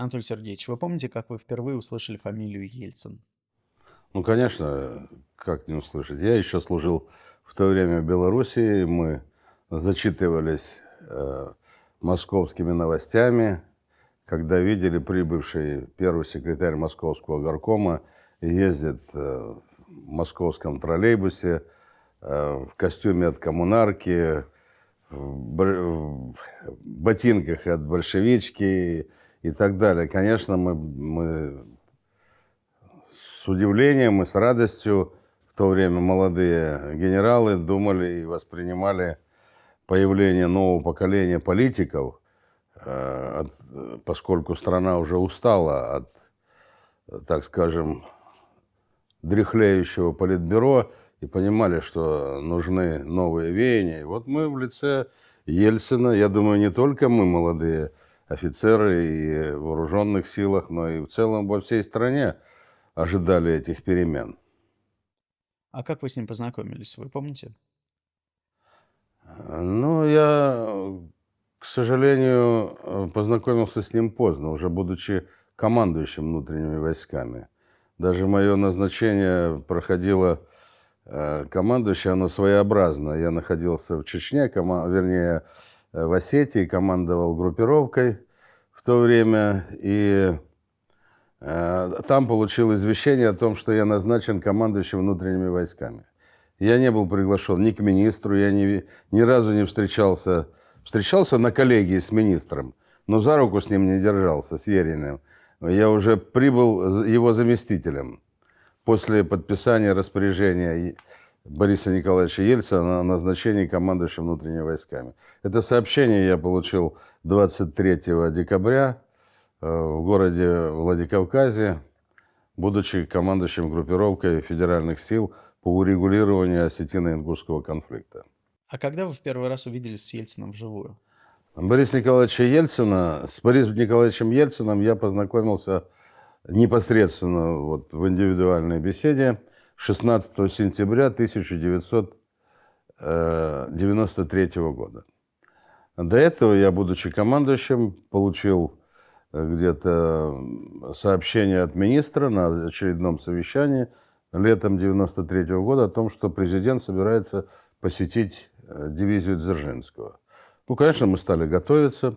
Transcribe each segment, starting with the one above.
Анатолий Сергеевич, вы помните, как вы впервые услышали фамилию Ельцин? Ну, конечно, как не услышать. Я еще служил в то время в Белоруссии. Мы зачитывались московскими новостями, когда видели прибывший первый секретарь московского горкома ездит в московском троллейбусе в костюме от коммунарки, в ботинках от большевички и так далее. Конечно, мы с удивлением и с радостью, в то время молодые генералы думали и воспринимали появление нового поколения политиков, поскольку страна уже устала от, так скажем, дряхлеющего политбюро, и понимали, что нужны новые веяния. И вот мы в лице Ельцина, я думаю, не только мы, молодые офицеры и в вооруженных силах, но и в целом во всей стране ожидали этих перемен. А как вы с ним познакомились, вы помните? Ну, я, к сожалению, познакомился с ним поздно, уже будучи командующим внутренними войсками. Даже мое назначение проходило командующее, оно своеобразно. Я находился в Чечне, вернее, в Осетии, командовал группировкой в то время, и там получил извещение о том, что я назначен командующим внутренними войсками. Я не был приглашен ни к министру, я ни разу не встречался. Встречался на коллегии с министром, но за руку с ним не держался, с Ериным. Я уже прибыл его заместителем после подписания распоряжения Бориса Николаевича Ельцина о назначении командующим внутренними войсками. Это сообщение я получил 23 декабря в городе Владикавказе, будучи командующим группировкой федеральных сил по урегулированию осетино-ингушского конфликта. А когда вы в первый раз увиделись с Ельцином вживую? С Борисом Николаевичем Ельциным я познакомился непосредственно вот в индивидуальной беседе 16 сентября 1993 года. До этого я, будучи командующим, получил где-то сообщение от министра на очередном совещании летом 1993 года о том, что президент собирается посетить дивизию Дзержинского. Ну, конечно, мы стали готовиться.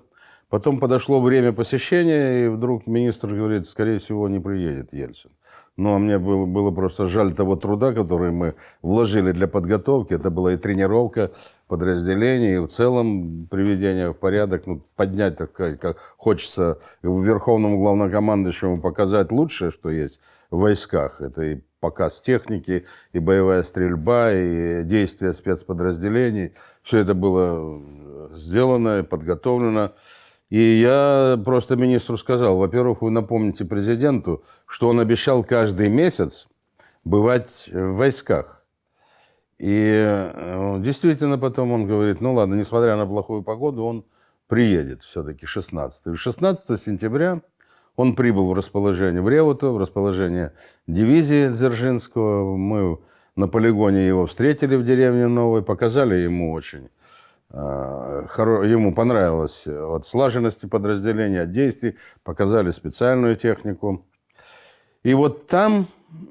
Потом подошло время посещения, и вдруг министр говорит, скорее всего, не приедет Ельцин. Но мне было просто жаль того труда, который мы вложили для подготовки. Это была и тренировка подразделений, и в целом приведение в порядок, ну, поднять, так сказать, как хочется верховному главнокомандующему показать лучшее, что есть в войсках. Это и показ техники, и боевая стрельба, и действия спецподразделений. Все это было сделано и подготовлено. И я просто министру сказал, во-первых, вы напомните президенту, что он обещал каждый месяц бывать в войсках. И действительно потом он говорит, ну ладно, несмотря на плохую погоду, он приедет все-таки 16. И 16 сентября он прибыл в расположение в Реуту, в расположение дивизии Дзержинского. Мы на полигоне его встретили в деревне Новой, показали ему очень. Ему понравилось от слаженности подразделения, от действий, показали специальную технику. И вот там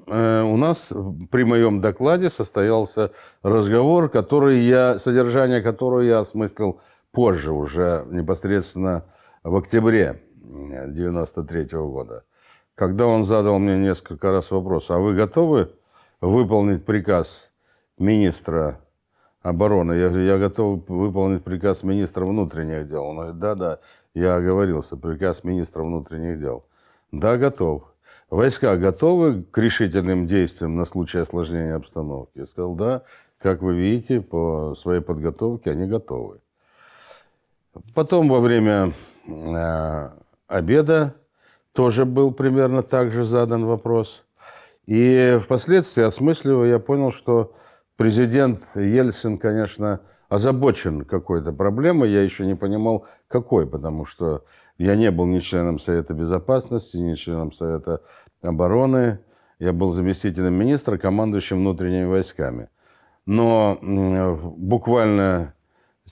у нас при моем докладе состоялся разговор, содержание которого я осмыслил позже, уже непосредственно в октябре 1993 года, когда он задал мне несколько раз вопрос, а вы готовы выполнить приказ министра обороны? Я говорю, я готов выполнить приказ министра внутренних дел. Он говорит, да, я оговорился, приказ министра внутренних дел. Да, готов. Войска готовы к решительным действиям на случай осложнения обстановки? Я сказал, да, как вы видите, по своей подготовке они готовы. Потом во время обеда тоже был примерно так же задан вопрос. И впоследствии, осмысливая, я понял, что президент Ельцин, конечно, озабочен какой-то проблемой. Я еще не понимал, какой, потому что я не был ни членом Совета Безопасности, ни членом Совета обороны. Я был заместителем министра, командующим внутренними войсками. Но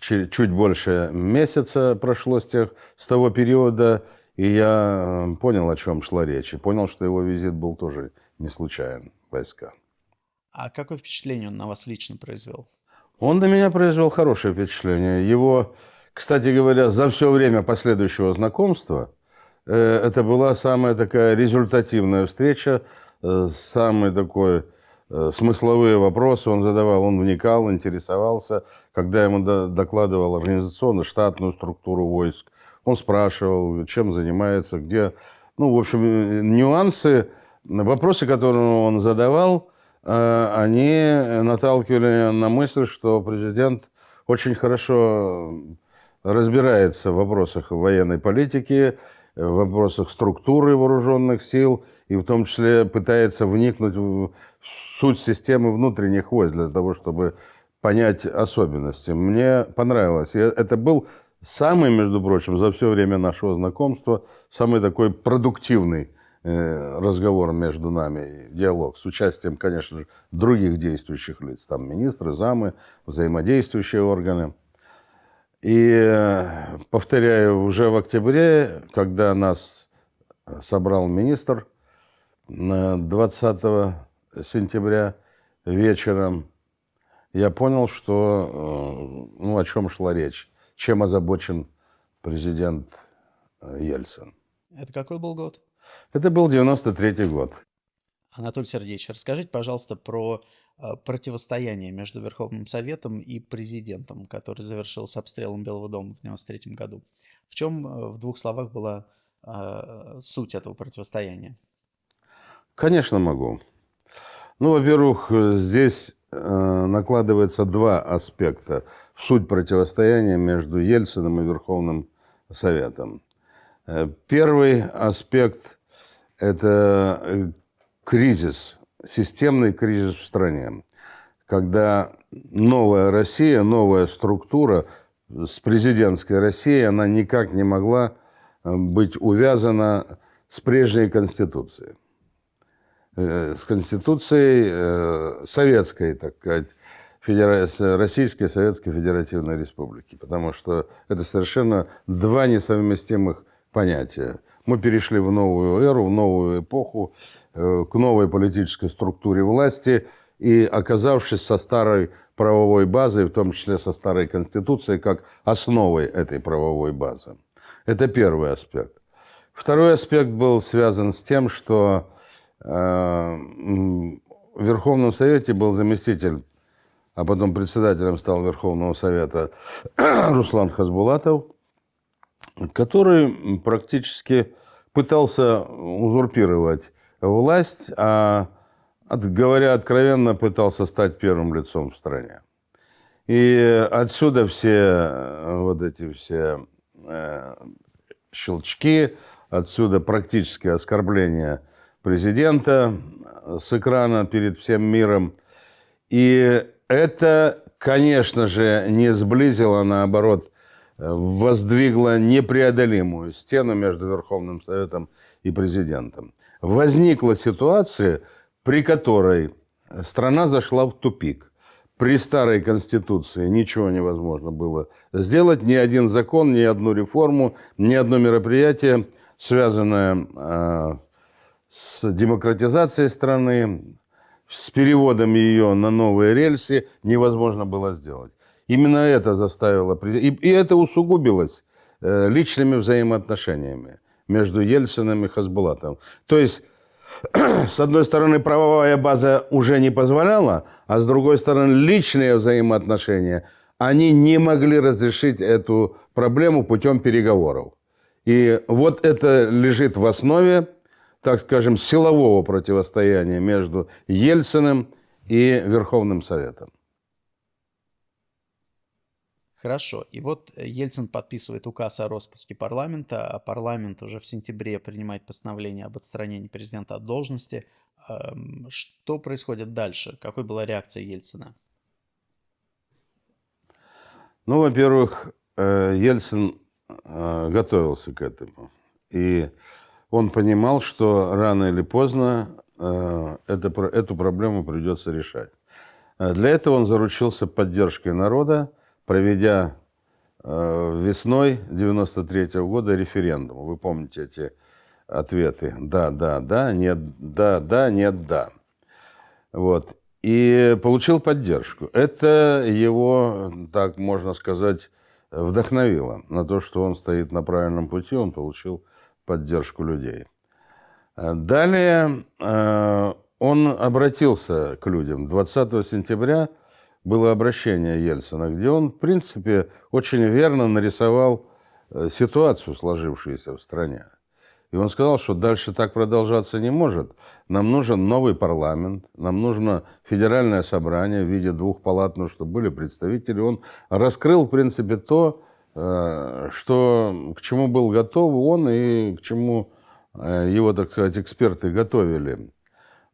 чуть больше месяца прошло с того периода, И я понял, о чем шла речь, и понял, что его визит был тоже не случайен в войска. А какое впечатление он на вас лично произвел? Он на меня произвел хорошее впечатление. Его, кстати говоря, за все время последующего знакомства это была самая такая результативная встреча, самый такой смысловые вопросы он задавал, он вникал, интересовался. Когда ему докладывал организационно-штатную структуру войск, он спрашивал, чем занимается, где. Ну, в общем, нюансы, вопросы, которые он задавал, они наталкивали на мысль, что президент очень хорошо разбирается в вопросах военной политики, в вопросах структуры вооруженных сил, и в том числе пытается вникнуть в суть системы внутренних войск для того, чтобы понять особенности. Мне понравилось. И это был самый, между прочим, за все время нашего знакомства, самый такой продуктивный разговор между нами, диалог с участием, конечно же, других действующих лиц, там министры, замы, взаимодействующие органы. И, повторяю, уже в октябре, когда нас собрал министр 20 сентября вечером, я понял, что, о чем шла речь, чем озабочен президент Ельцин. Это какой был год? Это был 93-й год. Анатолий Сергеевич, расскажите, пожалуйста, про противостояние между Верховным Советом и президентом, который завершился обстрелом Белого дома в 93 году. В чем, в двух словах, была суть этого противостояния? Конечно, могу. Ну, во-первых, здесь накладывается два аспекта в суть противостояния между Ельциным и Верховным Советом. Первый аспект – это кризис, системный кризис в стране, когда новая Россия, новая структура с президентской Россией, она никак не могла быть увязана с прежней Конституцией. С Конституцией советской, так сказать, Российской Советской Федеративной Республики. Потому что это совершенно два несовместимых понятия. Мы перешли в новую эру, в новую эпоху, к новой политической структуре власти и, оказавшись со старой правовой базой, в том числе со старой Конституцией, как основой этой правовой базы. Это первый аспект. Второй аспект был связан с тем, что в Верховном Совете был заместитель, а потом председателем стал Верховного Совета Руслан Хасбулатов, который практически пытался узурпировать власть, а, говоря откровенно, пытался стать первым лицом в стране. И отсюда все вот эти все щелчки, отсюда практически оскорбления президента с экрана перед всем миром. И это, конечно же, не сблизило, наоборот, воздвигло непреодолимую стену между Верховным Советом и президентом. Возникла ситуация, при которой страна зашла в тупик. При старой Конституции ничего невозможно было сделать, ни один закон, ни одну реформу, ни одно мероприятие, связанное с демократизацией страны, с переводом ее на новые рельсы, невозможно было сделать. Именно это заставило... И это усугубилось личными взаимоотношениями между Ельциным и Хасбулатовым. То есть, с одной стороны, правовая база уже не позволяла, а с другой стороны, личные взаимоотношения, они не могли разрешить эту проблему путем переговоров. И вот это лежит в основе, так скажем, силового противостояния между Ельциным и Верховным Советом. Хорошо. И вот Ельцин подписывает указ о распуске парламента, а парламент уже в сентябре принимает постановление об отстранении президента от должности. Что происходит дальше? Какой была реакция Ельцина? Ну, во-первых, Ельцин готовился к этому. И он понимал, что рано или поздно эту проблему придется решать. Для этого он заручился поддержкой народа, проведя весной 93-го года референдума. Вы помните эти ответы? Да, да, да, нет, да, да, нет, да. Вот. И получил поддержку. Это его, так можно сказать, вдохновило на то, что он стоит на правильном пути, он получил поддержку людей. Далее он обратился к людям. 20 сентября было обращение Ельцина, где он, в принципе, очень верно нарисовал ситуацию, сложившуюся в стране. И он сказал, что дальше так продолжаться не может. Нам нужен новый парламент, нам нужно федеральное собрание в виде двух палат, ну, чтобы были представители. Он раскрыл, в принципе, то, что, к чему был готов он и к чему его, так сказать, эксперты готовили.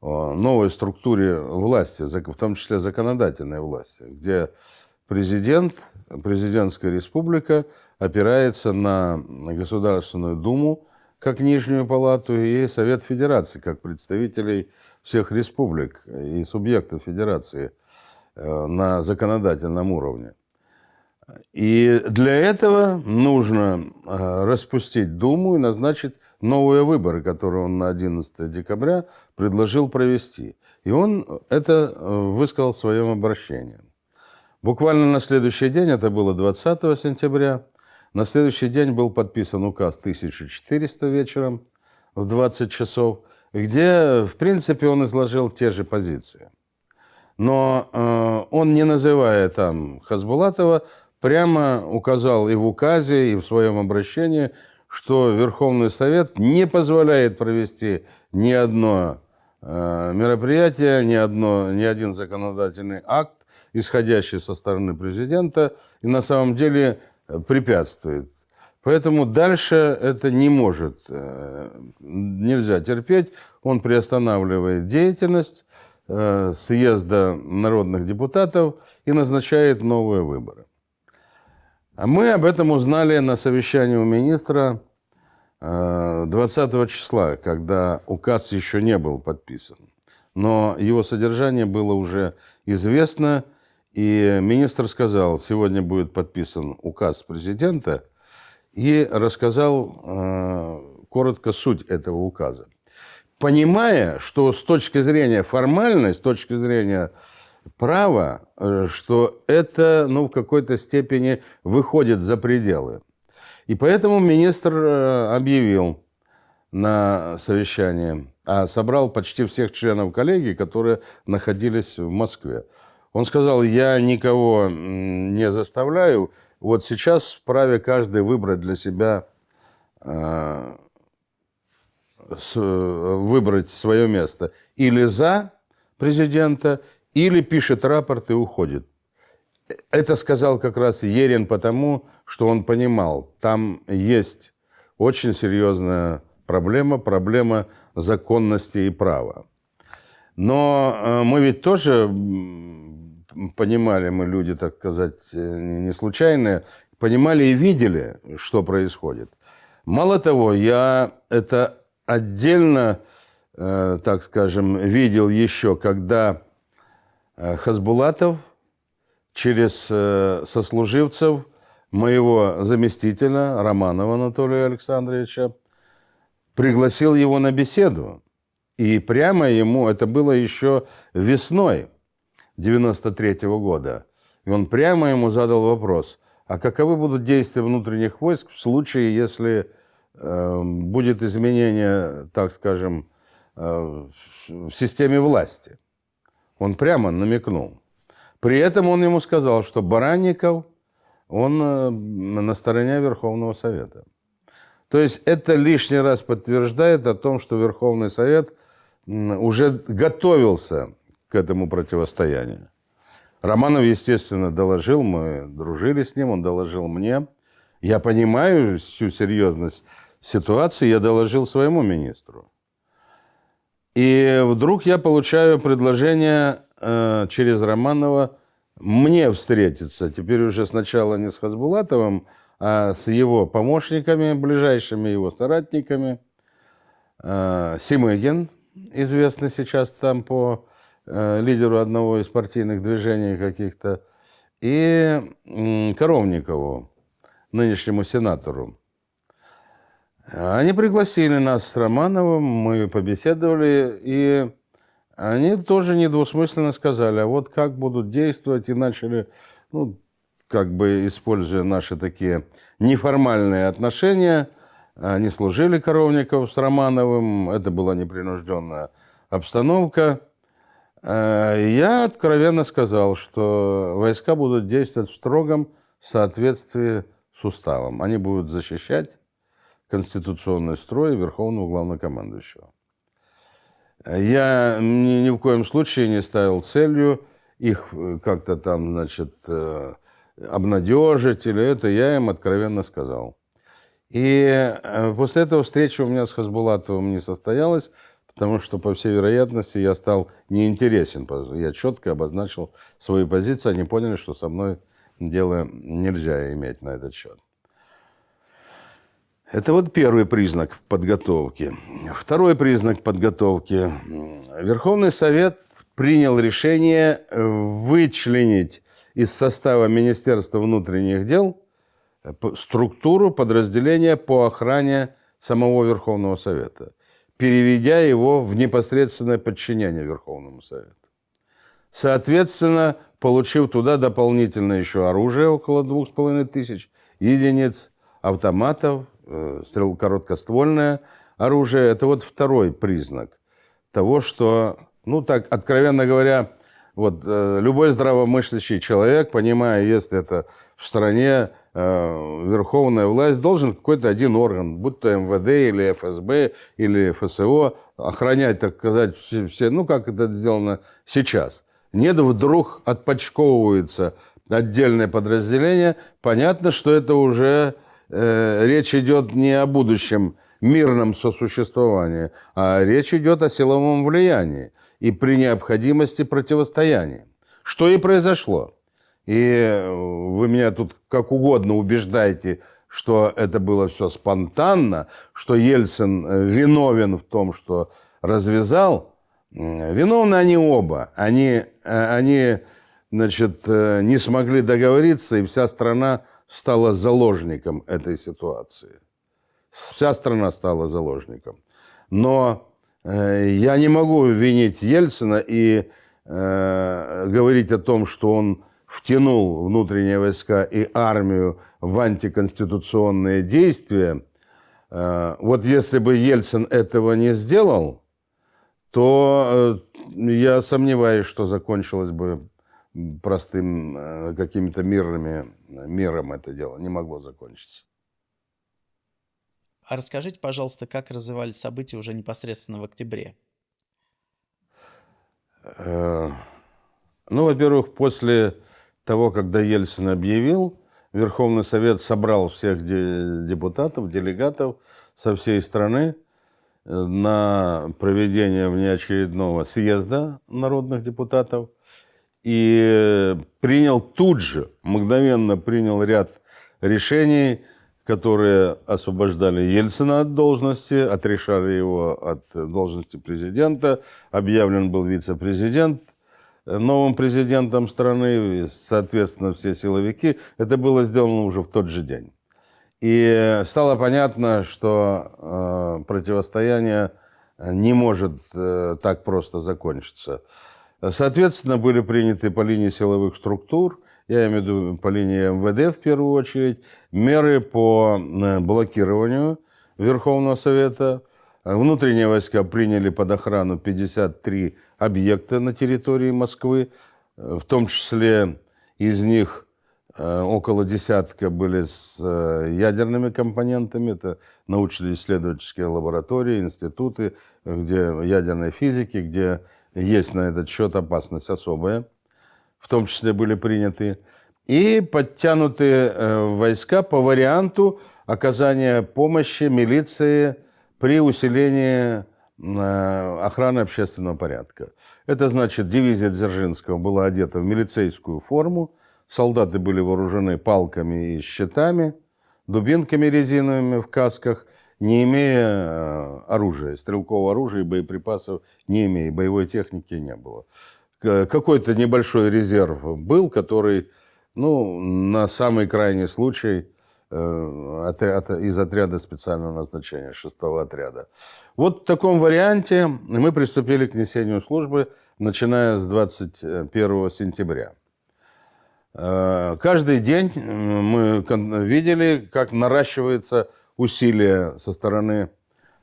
Новой структуре власти, в том числе законодательной власти, где президент, президентская республика опирается на Государственную Думу как нижнюю палату и Совет Федерации как представителей всех республик и субъектов Федерации на законодательном уровне. И для этого нужно распустить Думу и назначить новые выборы, которые он на 11 декабря предложил провести. И он это высказал в своем обращении. Буквально на следующий день, это было 20 сентября, на следующий день был подписан указ 1400 вечером в 20 часов, где, в принципе, он изложил те же позиции. Но он, не называя там Хасбулатова, прямо указал и в указе, и в своем обращении, что Верховный Совет не позволяет провести ни одно мероприятие, ни один законодательный акт, исходящий со стороны президента, и на самом деле препятствует. Поэтому дальше это не может, нельзя терпеть. Он приостанавливает деятельность съезда народных депутатов и назначает новые выборы. А мы об этом узнали на совещании у министра 20 числа, когда указ еще не был подписан. Но его содержание было уже известно, и министр сказал, сегодня будет подписан указ президента, и рассказал коротко суть этого указа. Понимая, что с точки зрения формальной, с точки зрения права, что это, в какой-то степени выходит за пределы. И поэтому министр объявил на совещании, собрал почти всех членов коллегии, которые находились в Москве. Он сказал, я никого не заставляю, вот сейчас вправе каждый выбрать для себя, выбрать свое место. Или за президента, или пишет рапорт и уходит. Это сказал как раз Ерин потому, что он понимал, там есть очень серьезная проблема законности и права. Но мы ведь тоже понимали, мы люди, так сказать, не случайные, понимали и видели, что происходит. Мало того, я это отдельно, так скажем, видел еще, когда Хасбулатов через сослуживцев моего заместителя Романова Анатолия Александровича пригласил его на беседу. И прямо ему, это было еще весной 93-го года, и он прямо ему задал вопрос, а каковы будут действия внутренних войск в случае, если будет изменение, так скажем, в системе власти? Он прямо намекнул. При этом он ему сказал, что Баранников, он на стороне Верховного Совета. То есть это лишний раз подтверждает о том, что Верховный Совет уже готовился к этому противостоянию. Романов, естественно, доложил, мы дружили с ним, он доложил мне. Я понимаю всю серьезность ситуации, я доложил своему министру. И вдруг я получаю предложение через Романова мне встретиться. Теперь уже сначала не с Хасбулатовым, а с его помощниками, ближайшими его соратниками. Семыгин, известный сейчас там по лидеру одного из партийных движений каких-то, и Коровникову, нынешнему сенатору. Они пригласили нас с Романовым, мы побеседовали, и они тоже недвусмысленно сказали, а вот как будут действовать, и начали, ну, как бы используя наши такие неформальные отношения, они служили Коровников с Романовым, это была непринужденная обстановка. Я откровенно сказал, что войска будут действовать в строгом соответствии с уставом. Они будут защищать конституционный строй Верховного Главнокомандующего. Я ни в коем случае не ставил целью их как-то там, значит, обнадежить или это, я им откровенно сказал. И после этого встреча у меня с Хасбулатовым не состоялась, потому что, по всей вероятности, я стал неинтересен. Я четко обозначил свои позиции, они поняли, что со мной дело нельзя иметь на этот счет. Это вот первый признак подготовки. Второй признак подготовки. Верховный Совет принял решение вычленить из состава Министерства внутренних дел структуру подразделения по охране самого Верховного Совета, переведя его в непосредственное подчинение Верховному Совету. Соответственно, получив туда дополнительно еще оружие, около 2500 единиц, автоматов, короткоствольное оружие. Это вот второй признак того, что, ну так, откровенно говоря, вот любой здравомыслящий человек, понимая, если это в стране верховная власть, должен какой-то один орган, будь то МВД или ФСБ или ФСО, охранять, так сказать, все, ну как это сделано сейчас. Нет, вдруг отпочковывается отдельное подразделение, понятно, что это уже речь идет не о будущем мирном сосуществовании, а речь идет о силовом влиянии и при необходимости противостояния. Что и произошло. И вы меня тут как угодно убеждаете, что это было все спонтанно, что Ельцин виновен в том, что развязал. Виновны они оба. Они значит, не смогли договориться, и вся страна стала заложником этой ситуации. Вся страна стала заложником. Но я не могу винить Ельцина и говорить о том, что он втянул внутренние войска и армию в антиконституционные действия. Вот если бы Ельцин этого не сделал, то я сомневаюсь, что закончилось бы простым какими-то миром это дело. Не могло закончиться. А расскажите, пожалуйста, как развивались события уже непосредственно в октябре? Ну, во-первых, после того, когда Ельцин объявил, Верховный Совет собрал всех депутатов, делегатов со всей страны на проведение внеочередного съезда народных депутатов и принял тут же, мгновенно принял ряд решений, которые освобождали Ельцина от должности, отрешали его от должности президента. Объявлен был вице-президент новым президентом страны, соответственно, все силовики. Это было сделано уже в тот же день. И стало понятно, что противостояние не может так просто закончиться. Соответственно, были приняты по линии силовых структур, я имею в виду по линии МВД в первую очередь, меры по блокированию Верховного Совета. Внутренние войска приняли под охрану 53 объекта на территории Москвы, в том числе из них около десятка были с ядерными компонентами. Это научно-исследовательские лаборатории, институты, где ядерной физики, где есть на этот счет опасность особая. В том числе были приняты. И подтянуты войска по варианту оказания помощи милиции при усилении охраны общественного порядка. Это значит, дивизия Дзержинского была одета в милицейскую форму, солдаты были вооружены палками и щитами, дубинками резиновыми в касках, не имея оружия, стрелкового оружия и боеприпасов не имея, боевой техники не было. Какой-то небольшой резерв был, который, ну, на самый крайний случай из отряда специального назначения, 6-го отряда. Вот в таком варианте мы приступили к несению службы, начиная с 21 сентября. Каждый день мы видели, как наращивается усилие со стороны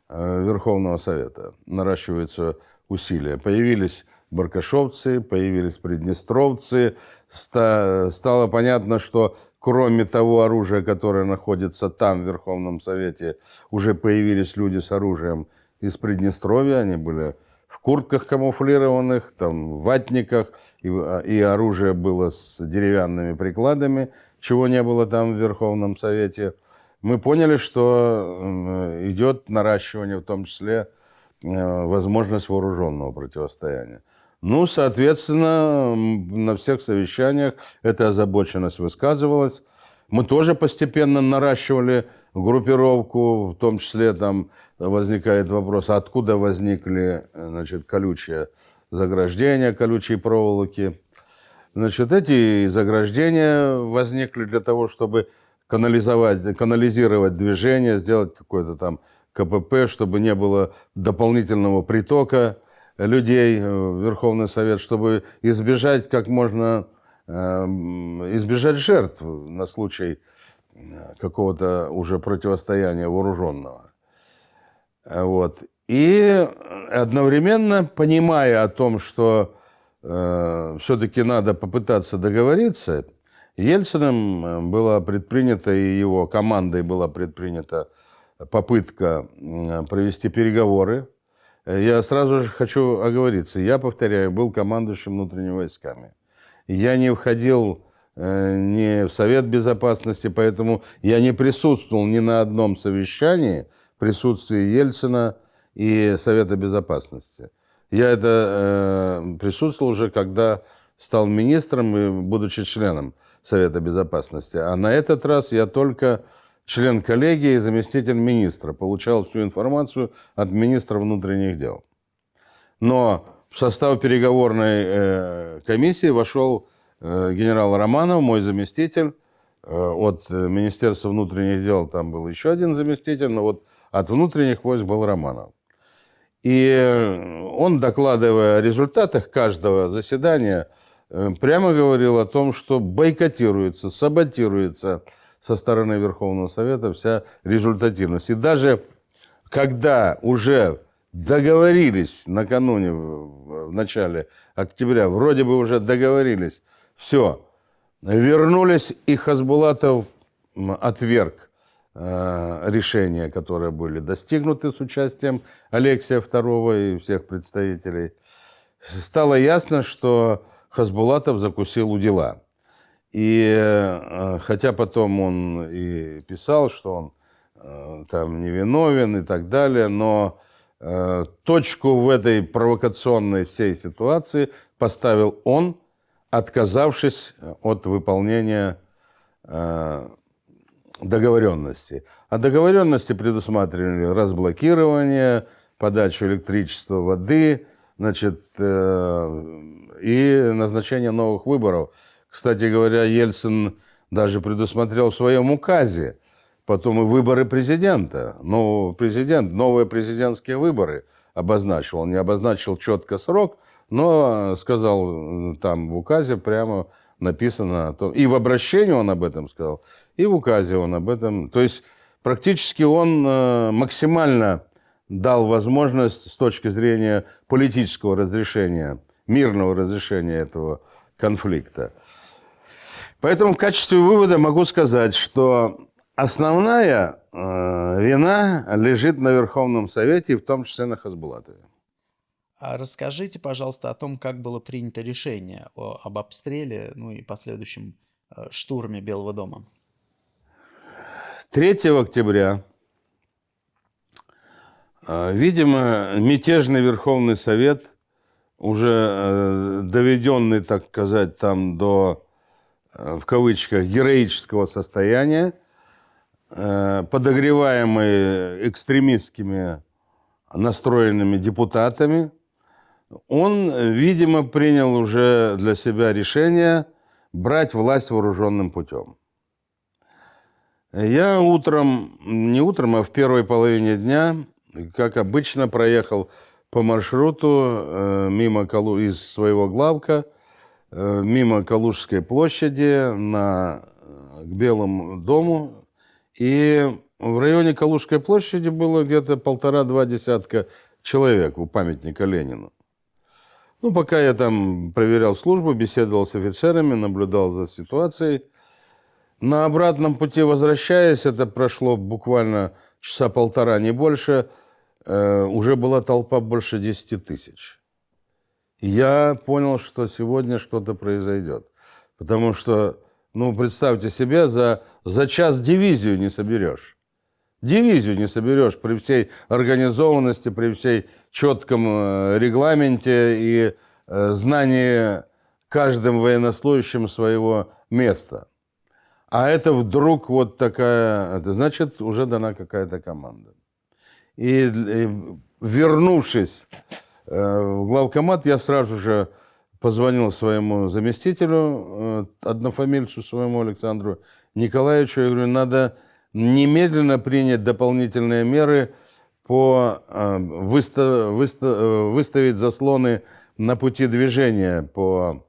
Верховного Совета. Наращиваются усилия. Появились баркашовцы, появились приднестровцы. Стало понятно, что кроме того оружия, которое находится там, в Верховном Совете, уже появились люди с оружием из Приднестровья. Они были в куртках камуфлированных, там, в ватниках, и оружие было с деревянными прикладами, чего не было там в Верховном Совете. Мы поняли, что идет наращивание, в том числе возможность вооруженного противостояния. Ну, соответственно, на всех совещаниях эта озабоченность высказывалась. Мы тоже постепенно наращивали группировку, в том числе там возникает вопрос, откуда возникли, значит, колючие заграждения, колючие проволоки. Значит, эти заграждения возникли для того, чтобы канализировать движение, сделать какой-то там КПП, чтобы не было дополнительного притока людей в Верховный Совет, чтобы избежать как можно избежать жертв на случай какого-то уже противостояния вооруженного. Вот. И одновременно, понимая о том, что все-таки надо попытаться договориться, Ельциным была предпринята, и его командой была предпринята попытка провести переговоры. Я сразу же хочу оговориться. Я, повторяю, был командующим внутренними войсками. Я не входил ни в Совет Безопасности, поэтому я не присутствовал ни на одном совещании в присутствии Ельцина и Совета Безопасности. Я это присутствовал уже, когда стал министром и будучи членом Совета Безопасности. А на этот раз я только член коллегии и заместитель министра. Получал всю информацию от министра внутренних дел. Но в состав переговорной комиссии вошел генерал Романов, мой заместитель. От Министерства внутренних дел там был еще один заместитель, но вот от внутренних войск был Романов. И он, докладывая о результатах каждого заседания, прямо говорил о том, что бойкотируется, саботируется со стороны Верховного Совета вся результативность. И даже когда уже договорились накануне, в начале октября, вроде бы уже договорились, все, вернулись, и Хасбулатов отверг решения, которые были достигнуты с участием Алексия II и всех представителей. Стало ясно, что Хасбулатов закусил у дела. И хотя потом он и писал, что он там невиновен и так далее, но точку в этой провокационной всей ситуации поставил он, отказавшись от выполнения договоренности. А договоренности предусматривали разблокирование, подачу электричества, воды, значит, и назначение новых выборов. Кстати говоря, Ельцин даже предусмотрел в своем указе потом и выборы президента. Но президент, новые президентские выборы обозначил. Он не обозначил четко срок, но сказал там в указе прямо написано о том. И в обращении он об этом сказал, и в указе он об этом. То есть практически он максимально дал возможность с точки зрения политического разрешения, мирного разрешения этого конфликта. Поэтому в качестве вывода могу сказать, что основная вина лежит на Верховном Совете, и в том числе на Хасбулатове. А расскажите, пожалуйста, о том, как было принято решение об обстреле, ну и последующем штурме Белого дома. 3 октября, видимо, мятежный Верховный Совет, уже доведенный, так сказать, там до, в кавычках, героического состояния, подогреваемый экстремистскими настроенными депутатами, он, видимо, принял уже для себя решение брать власть вооруженным путем. Я не утром, а в первой половине дня, как обычно, проехал по маршруту из своего главка, мимо Калужской площади к Белому дому. И в районе Калужской площади было где-то 1,5-2 десятка человек у памятника Ленину. Ну, пока я там проверял службу, беседовал с офицерами, наблюдал за ситуацией. На обратном пути возвращаясь, это прошло буквально часа полтора, не больше, уже была толпа больше 10 тысяч. И я понял, что сегодня что-то произойдет. Потому что, ну, представьте себе, за час дивизию не соберешь. Дивизию не соберешь при всей организованности, при всей четком регламенте и знании каждым военнослужащим своего места. А это вдруг вот такая, это значит, уже дана какая-то команда. И вернувшись в главкомат, я сразу же позвонил своему заместителю, однофамильцу своему Александру Николаевичу, я говорю, надо немедленно принять дополнительные меры по выставить заслоны на пути движения по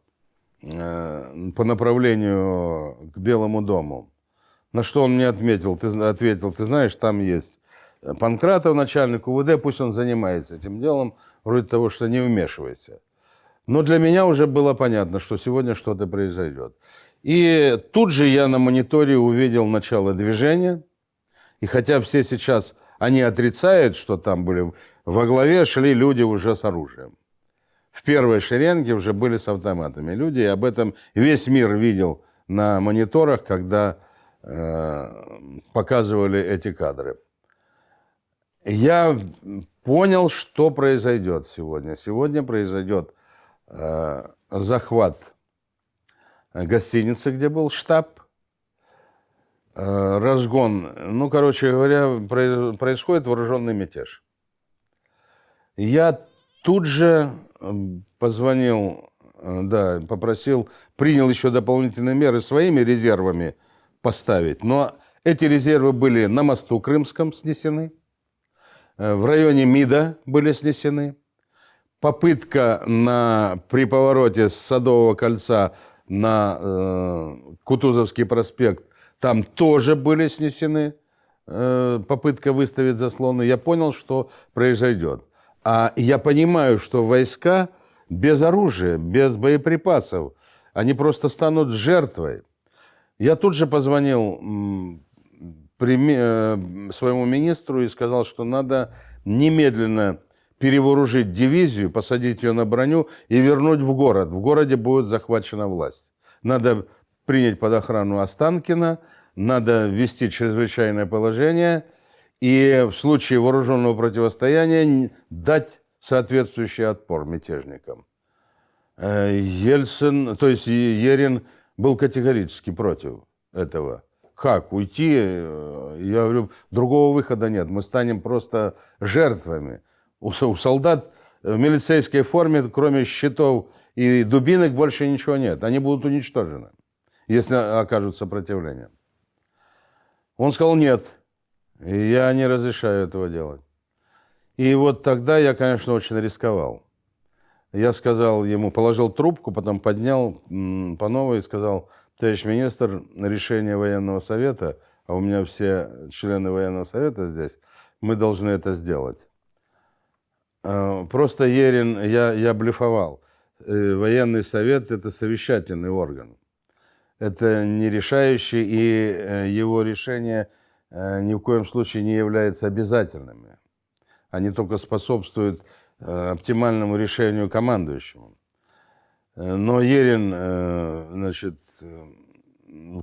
направлению к Белому дому. На что он мне ответил, ты знаешь, там есть Панкратов, начальник УВД, пусть он занимается этим делом, вроде того, что не вмешивайся. Но для меня уже было понятно, что сегодня что-то произойдет. И тут же я на мониторе увидел начало движения. И хотя все сейчас, они отрицают, что там были, во главе шли люди уже с оружием. В первой шеренге уже были с автоматами люди, и об этом весь мир видел на мониторах, когда показывали эти кадры. Я понял, что произойдет сегодня. Сегодня произойдет захват гостиницы, где был штаб, разгон. Ну, короче говоря, происходит вооруженный мятеж. Я тут же позвонил, попросил, принял еще дополнительные меры своими резервами поставить. Но эти резервы были на мосту Крымском снесены, в районе МИДа были снесены. Попытка при повороте с Садового кольца на Кутузовский проспект, там тоже были снесены, попытка выставить заслоны. Я понял, что произойдет. А я понимаю, что войска без оружия, без боеприпасов, они просто станут жертвой. Я тут же позвонил своему министру и сказал, что надо немедленно перевооружить дивизию, посадить ее на броню и вернуть в город. В городе будет захвачена власть. Надо принять под охрану Останкино, надо ввести чрезвычайное положение и в случае вооруженного противостояния дать соответствующий отпор мятежникам. Ерин был категорически против этого. Как уйти? Я говорю, другого выхода нет. Мы станем просто жертвами. У солдат в милицейской форме, кроме щитов и дубинок, больше ничего нет. Они будут уничтожены, если окажут сопротивление. Он сказал нет. И я не разрешаю этого делать. И вот тогда я, конечно, очень рисковал. Я сказал ему, положил трубку, потом поднял по новой и сказал: товарищ министр, решение военного совета, а у меня все члены военного совета здесь, мы должны это сделать. Просто Ерин, я блефовал. Военный совет – это совещательный орган. Это не решающий, и его решения ни в коем случае не являются обязательными. Они только способствуют оптимальному решению командующему. Но Ерин,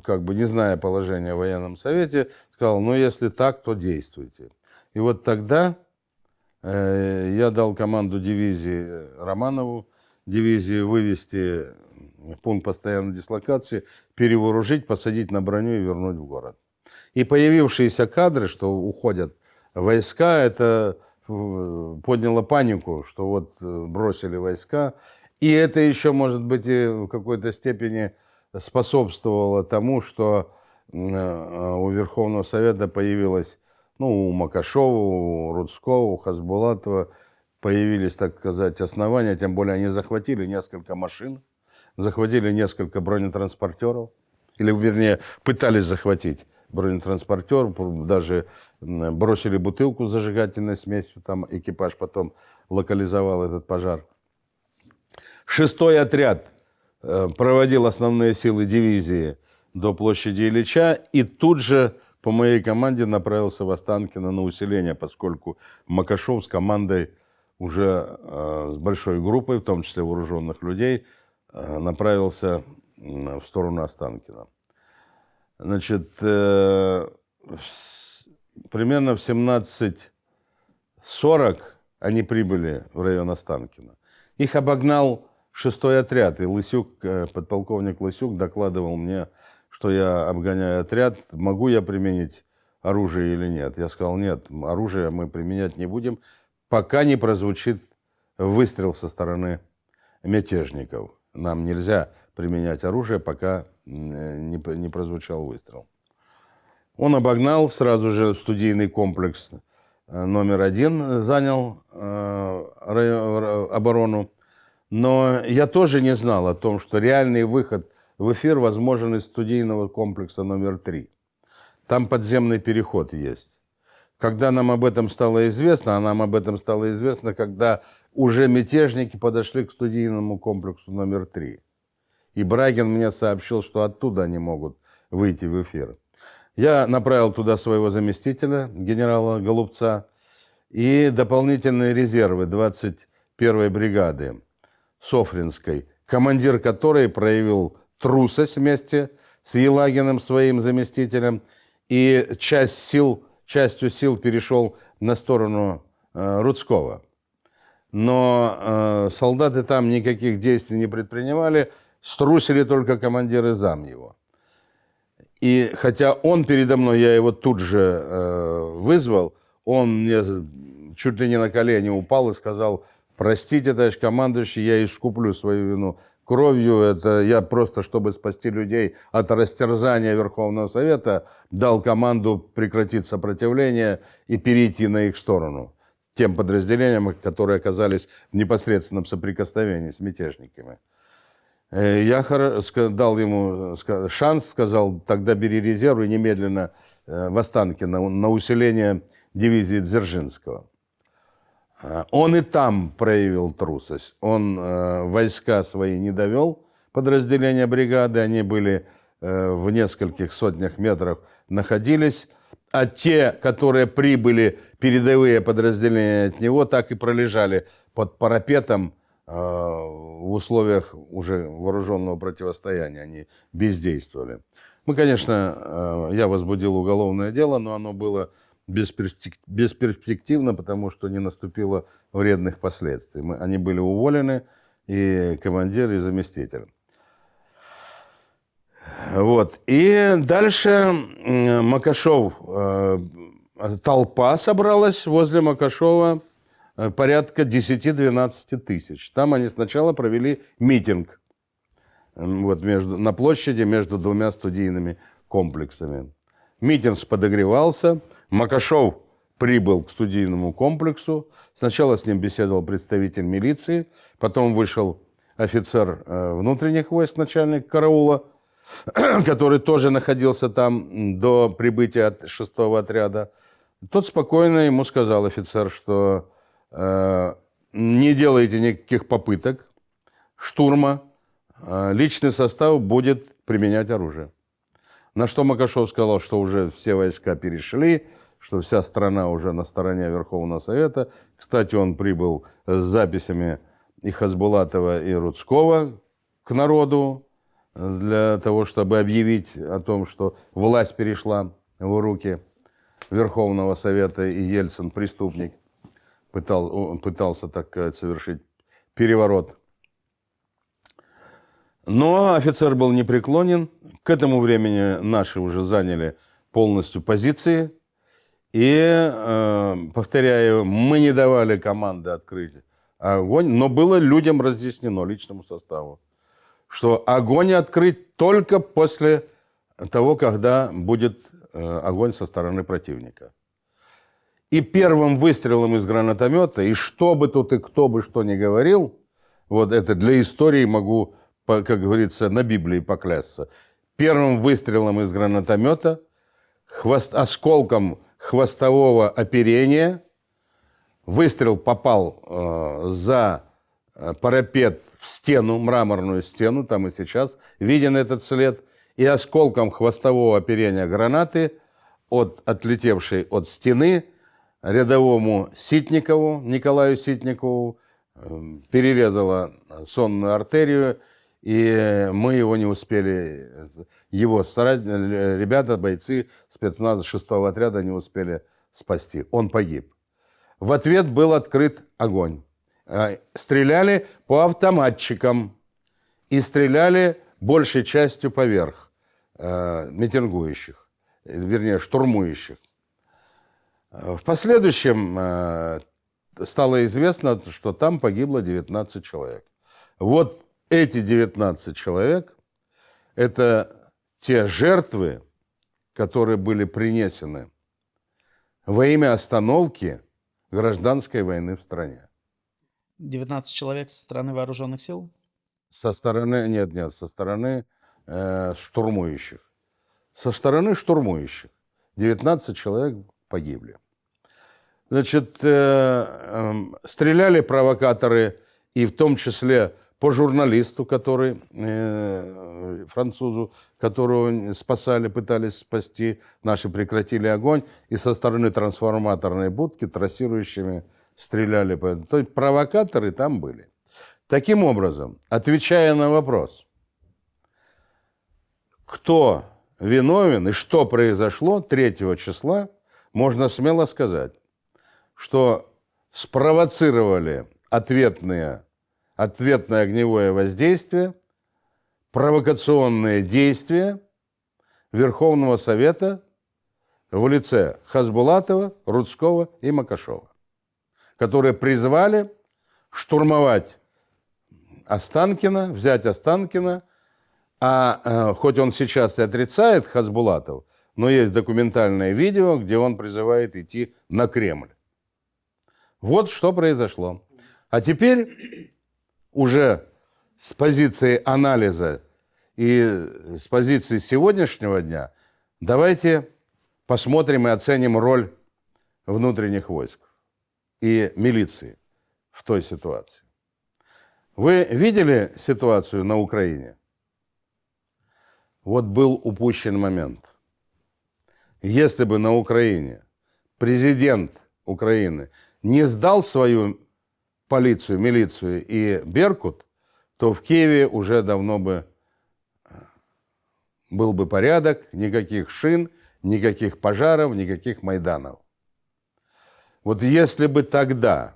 как бы не зная положения в военном совете, сказал: ну, если так, то действуйте. И вот тогда я дал команду дивизии Романову, дивизии вывести в пункт постоянной дислокации, перевооружить, посадить на броню и вернуть в город. И появившиеся кадры, что уходят войска, это подняло панику, что вот бросили войска. И это еще, может быть, и в какой-то степени способствовало тому, что у Верховного Совета появилась, ну, у Макашова, у Рудского, у Хасбулатова появились, так сказать, основания, тем более они захватили несколько машин, захватили несколько бронетранспортеров, или, вернее, пытались захватить бронетранспортер, даже бросили бутылку с зажигательной смесью, там экипаж потом локализовал этот пожар. 6-й отряд проводил основные силы дивизии до площади Ильича и тут же по моей команде направился в Останкино на усиление, поскольку Макашов с командой уже с большой группой, в том числе вооруженных людей, направился в сторону Останкина. Значит, примерно в 17:40 они прибыли в район Останкина. Их обогнал 6-й отряд, и Лысюк, подполковник Лысюк докладывал мне, что я обгоняю отряд, могу я применить оружие или нет. Я сказал, нет, оружие мы применять не будем, пока не прозвучит выстрел со стороны мятежников. Нам нельзя применять оружие, пока не прозвучал выстрел. Он обогнал, сразу же студийный комплекс номер 1 занял оборону. Но я тоже не знал о том, что реальный выход в эфир возможен из студийного комплекса номер 3. Там подземный переход есть. Когда нам об этом стало известно, а нам об этом стало известно, когда уже мятежники подошли к студийному комплексу номер 3. И Брагин мне сообщил, что оттуда они могут выйти в эфир. Я направил туда своего заместителя, генерала Голубца, и дополнительные резервы 21-й бригады Софринской, командир которой проявил трусость вместе с Елагиным, своим заместителем, и частью сил перешел на сторону Рудского. Но солдаты там никаких действий не предпринимали, струсили только командир и зам его. И хотя он передо мной, я его тут же вызвал, он мне чуть ли не на колени упал и сказал: простите, товарищ командующий, я искуплю свою вину кровью. Это я просто, чтобы спасти людей от растерзания Верховного Совета, дал команду прекратить сопротивление и перейти на их сторону. Тем подразделениям, которые оказались в непосредственном соприкосновении с мятежниками. Я дал ему шанс, сказал, тогда бери резерв и немедленно в Останкино на усиление дивизии Дзержинского. Он и там проявил трусость. Он войска свои не довел, подразделения бригады, они были в нескольких сотнях метров находились, а те, которые прибыли, передовые подразделения от него, так и пролежали под парапетом в условиях уже вооруженного противостояния, они бездействовали. Мы, конечно, я возбудил уголовное дело, но оно было бесперспективно, потому что не наступило вредных последствий. Они были уволены, и командир, и заместитель. Вот. И дальше Макашов, толпа собралась возле Макашова, порядка 10-12 тысяч. Там они сначала провели митинг вот на площади между двумя студийными комплексами. Митинг подогревался. Макашов прибыл к студийному комплексу. Сначала с ним беседовал представитель милиции, потом вышел офицер внутренних войск, начальник караула, который тоже находился там до прибытия 6-го отряда. Тот спокойно ему сказал, офицер, что не делайте никаких попыток штурма, личный состав будет применять оружие. На что Макашов сказал, что уже все войска перешли, что вся страна уже на стороне Верховного Совета. Кстати, он прибыл с записями и Хасбулатова, и Рудского к народу для того, чтобы объявить о том, что власть перешла в руки Верховного Совета, и Ельцин, преступник, пытался, так сказать, совершить переворот. Но офицер был непреклонен. К этому времени наши уже заняли полностью позиции. И, повторяю, мы не давали команды открыть огонь, но было людям разъяснено, личному составу, что огонь открыть только после того, когда будет огонь со стороны противника. И первым выстрелом из гранатомета, и что бы тут и кто бы что ни говорил, вот это для истории могу, как говорится, на Библии поклясться. Первым выстрелом из гранатомета, осколком хвостового оперения, выстрел попал за парапет в стену, мраморную стену, там и сейчас виден этот след, и осколком хвостового оперения гранаты, отлетевшей от стены, рядовому Ситникову, Николаю Ситникову, перерезала сонную артерию, и мы его не успели, его ребята, бойцы спецназа 6-го отряда не успели спасти. Он погиб. В ответ был открыт огонь. Стреляли по автоматчикам и стреляли большей частью поверх митингующих, вернее, штурмующих. В последующем стало известно, что там погибло 19 человек. Вот эти 19 человек – это те жертвы, которые были принесены во имя остановки гражданской войны в стране. 19 человек со стороны вооруженных сил? Со стороны, нет, со стороны штурмующих. Со стороны штурмующих 19 человек погибли. Значит, стреляли провокаторы, и в том числе по журналисту, французу, которого спасали, пытались спасти. Наши прекратили огонь, и со стороны трансформаторной будки трассирующими стреляли. То есть провокаторы там были. Таким образом, отвечая на вопрос, кто виновен и что произошло 3 числа, можно смело сказать, что спровоцировали ответное огневое воздействие, провокационные действия Верховного Совета в лице Хасбулатова, Рудского и Макашова, которые призвали штурмовать Останкино, взять Останкино, хоть он сейчас и отрицает, Хасбулатов, но есть документальное видео, где он призывает идти на Кремль. Вот что произошло. А теперь уже с позиции анализа и с позиции сегодняшнего дня давайте посмотрим и оценим роль внутренних войск и милиции в той ситуации. Вы видели ситуацию на Украине? Вот был упущен момент. Если бы на Украине президент Украины не сдал свою полицию, милицию и Беркут, то в Киеве уже давно бы был бы порядок, никаких шин, никаких пожаров, никаких майданов. Вот если бы тогда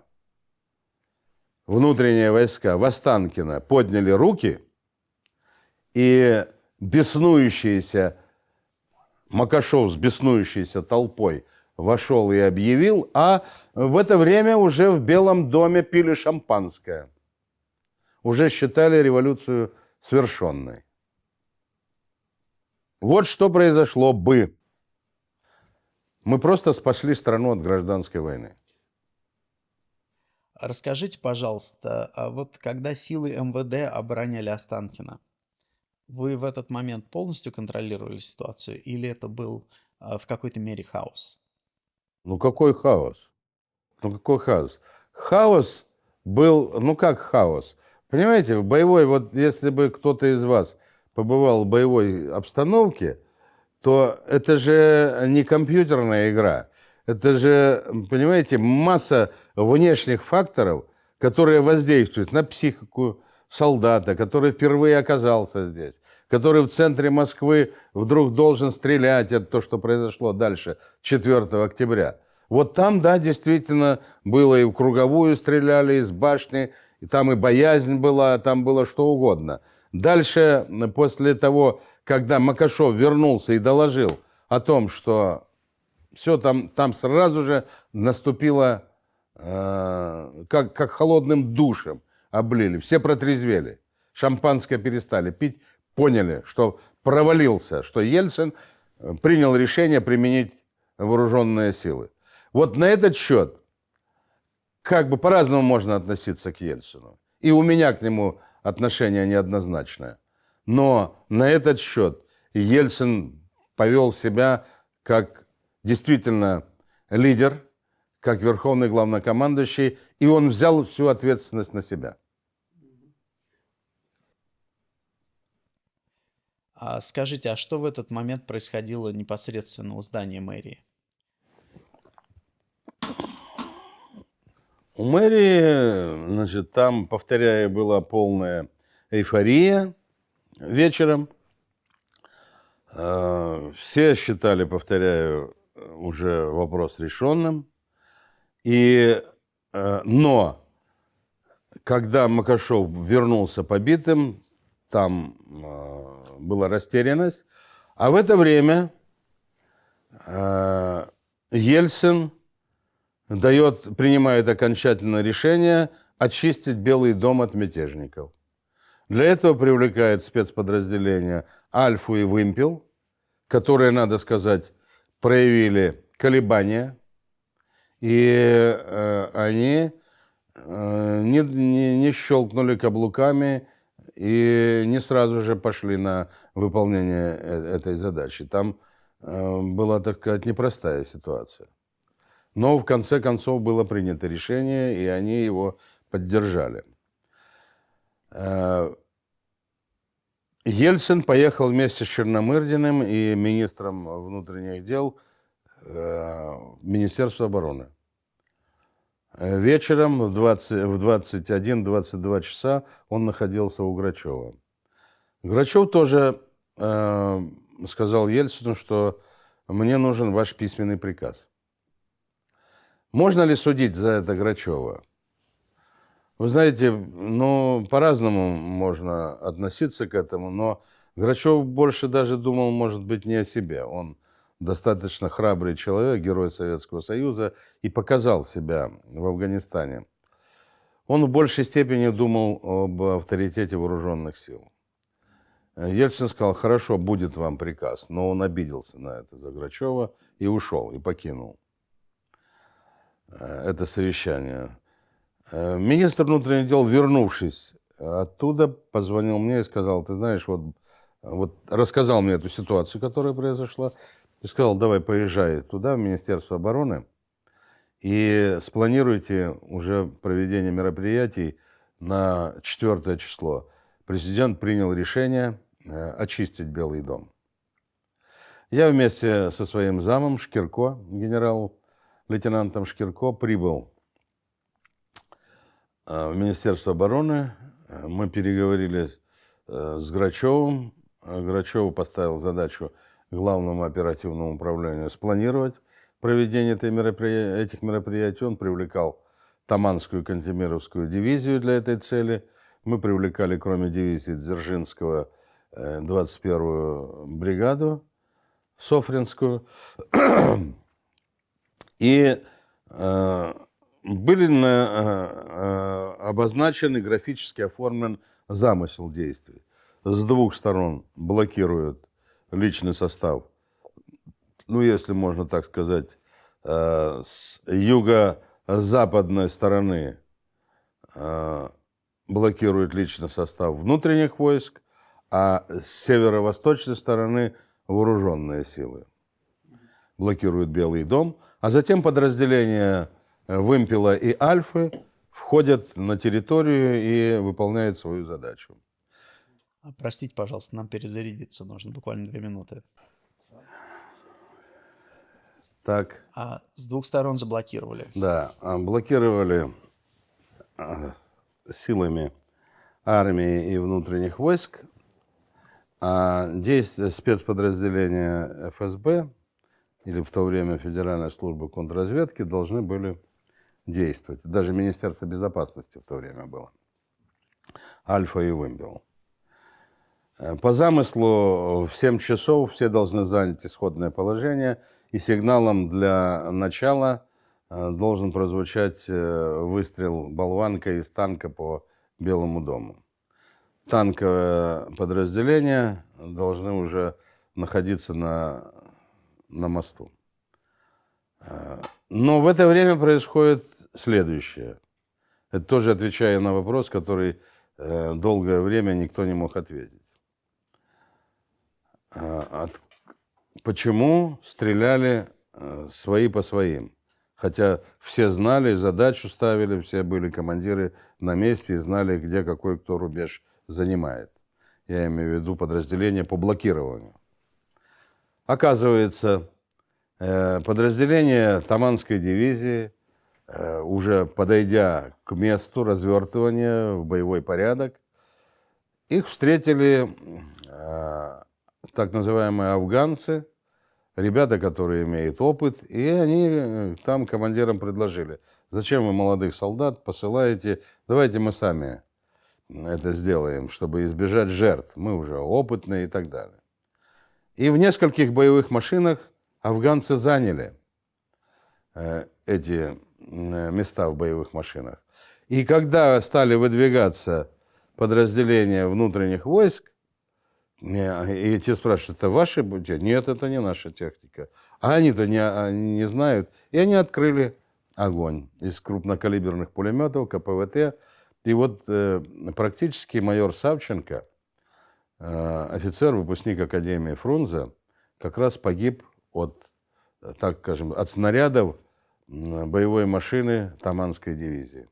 внутренние войска в Останкино подняли руки, и беснующийся Макашов с беснующейся толпой вошел и объявил, а в это время уже в Белом доме пили шампанское. Уже считали революцию свершенной. Вот что произошло бы. Мы просто спасли страну от гражданской войны. Расскажите, пожалуйста, а вот когда силы МВД обороняли Останкино, вы в этот момент полностью контролировали ситуацию или это был в какой-то мере хаос? Ну какой хаос? Ну какой хаос? Хаос был, ну как хаос? Понимаете, в боевой, вот если бы кто-то из вас побывал в боевой обстановке, то это же не компьютерная игра. Это же, понимаете, масса внешних факторов, которые воздействуют на психику солдата, который впервые оказался здесь, который в центре Москвы вдруг должен стрелять. Это то, что произошло дальше, 4 октября. Вот там, да, действительно было и в круговую стреляли, из башни, и там и боязнь была, там было что угодно. Дальше, после того, когда Макашов вернулся и доложил о том, что все там сразу же наступило, как холодным душем облили. Все протрезвели. Шампанское перестали пить. поняли, что провалился, что Ельцин принял решение применить вооруженные силы. Вот на этот счет как бы по-разному можно относиться к Ельцину. И у меня к нему отношение неоднозначное. Но на этот счет Ельцин повел себя как действительно лидер, как верховный главнокомандующий, и он взял всю ответственность на себя. Скажите, а что в этот момент происходило непосредственно у здания мэрии? У мэрии, значит, там, повторяю, была полная эйфория вечером. Все считали, повторяю, уже вопрос решенным. Но когда Макашов вернулся побитым, там была растерянность. А в это время Ельцин принимает окончательное решение очистить Белый дом от мятежников. Для этого привлекает спецподразделения «Альфу» и «Вымпел», которые, надо сказать, проявили колебания. И они не щелкнули каблуками и не сразу же пошли на выполнение этой задачи. Там была, так сказать, непростая ситуация. Но в конце концов было принято решение, и они его поддержали. Ельцин поехал вместе с Черномырдиным и министром внутренних дел в Министерство обороны. Вечером в 21-22 часа он находился у Грачева. Грачев тоже сказал Ельцину, что мне нужен ваш письменный приказ. Можно ли судить за это Грачева? Вы знаете, по-разному можно относиться к этому, но Грачев больше даже думал, может быть, не о себе. Он достаточно храбрый человек, герой Советского Союза, и показал себя в Афганистане. Он в большей степени думал об авторитете вооруженных сил. Ельцин сказал: хорошо, будет вам приказ, но он обиделся на это за Грачева и ушел, и покинул это совещание. Министр внутренних дел, вернувшись оттуда, позвонил мне и сказал: ты знаешь, вот рассказал мне эту ситуацию, которая произошла, и сказал: давай поезжай туда, в Министерство обороны, и спланируйте уже проведение мероприятий на 4 число. Президент принял решение очистить Белый дом. Я вместе со своим замом Шкирко, генерал-лейтенантом Шкирко, прибыл в Министерство обороны. Мы переговорили с Грачевым. Грачев поставил задачу Главному оперативному управлению спланировать проведение этих мероприятий. Он привлекал Таманскую Кантемировскую дивизию для этой цели. Мы привлекали, кроме дивизии Дзержинского, 21-ю бригаду Софринскую. И были обозначен и графически оформлен замысел действий. С двух сторон блокируют личный состав, если можно так сказать, с юго-западной стороны блокирует личный состав внутренних войск, а с северо-восточной стороны вооруженные силы блокируют Белый дом, а затем подразделения Вымпела и Альфы входят на территорию и выполняют свою задачу. Простите, пожалуйста, нам перезарядиться нужно, буквально 2 минуты. Так. С двух сторон заблокировали. Да, блокировали силами армии и внутренних войск. Действия спецподразделения ФСБ, или в то время Федеральной службы контрразведки, должны были действовать. Даже Министерство безопасности в то время было. Альфа и Вымпел. По замыслу в 7 часов все должны занять исходное положение, и сигналом для начала должен прозвучать выстрел болванкой из танка по Белому дому. танковое подразделение должны уже находиться на мосту. Но в это время происходит следующее. Это тоже отвечая на вопрос, который долгое время никто не мог ответить. Почему стреляли свои по своим? Хотя все знали, задачу ставили, все были командиры на месте и знали, где какой кто рубеж занимает. Я имею в виду подразделение по блокированию. Оказывается, подразделение Таманской дивизии, уже подойдя к месту развертывания в боевой порядок, их встретили так называемые афганцы, ребята, которые имеют опыт, и они там командирам предложили: зачем вы молодых солдат посылаете, давайте мы сами это сделаем, чтобы избежать жертв, мы уже опытные и так далее. И в нескольких боевых машинах афганцы заняли эти места в боевых машинах. И когда стали выдвигаться подразделения внутренних войск, и те спрашивают: это ваши будете? Нет, это не наша техника. А они-то не знают. И они открыли огонь из крупнокалиберных пулеметов, КПВТ. И вот практически майор Савченко, офицер, выпускник Академии Фрунзе, как раз погиб от, так скажем, от снарядов боевой машины Таманской дивизии.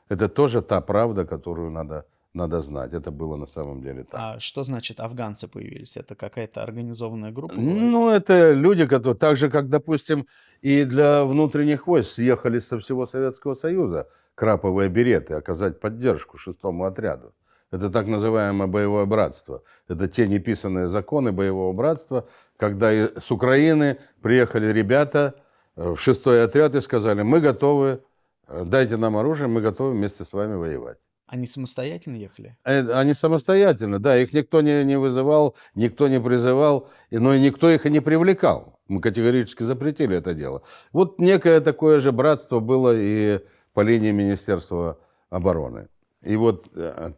Это тоже та правда, которую надо знать. Это было на самом деле так. А что значит афганцы появились? Это какая-то организованная группа была? Ну, это люди, которые, так же, как, допустим, и для внутренних войск съехали со всего Советского Союза краповые береты оказать поддержку 6-му отряду. Это так называемое боевое братство. Это те неписанные законы боевого братства, когда с Украины приехали ребята в 6-й отряд и сказали: мы готовы, дайте нам оружие, мы готовы вместе с вами воевать. Они самостоятельно ехали? Они самостоятельно, да, их никто не вызывал, никто не призывал, но и никто их и не привлекал. Мы категорически запретили это дело. Вот некое такое же братство было и по линии Министерства обороны. И вот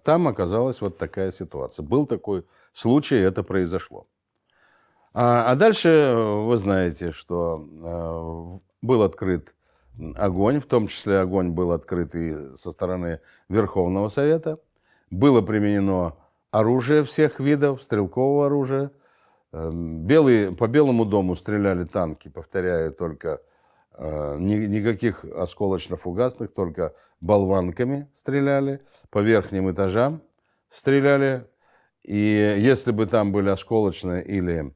там оказалась вот такая ситуация. Был такой случай, это произошло. А дальше вы знаете, что был открыт огонь, в том числе огонь был открыт и со стороны Верховного Совета. Было применено оружие всех видов, стрелкового оружия. По Белому дому стреляли танки, повторяю, только никаких осколочно-фугасных, только болванками стреляли. По верхним этажам стреляли. И если бы там были осколочные или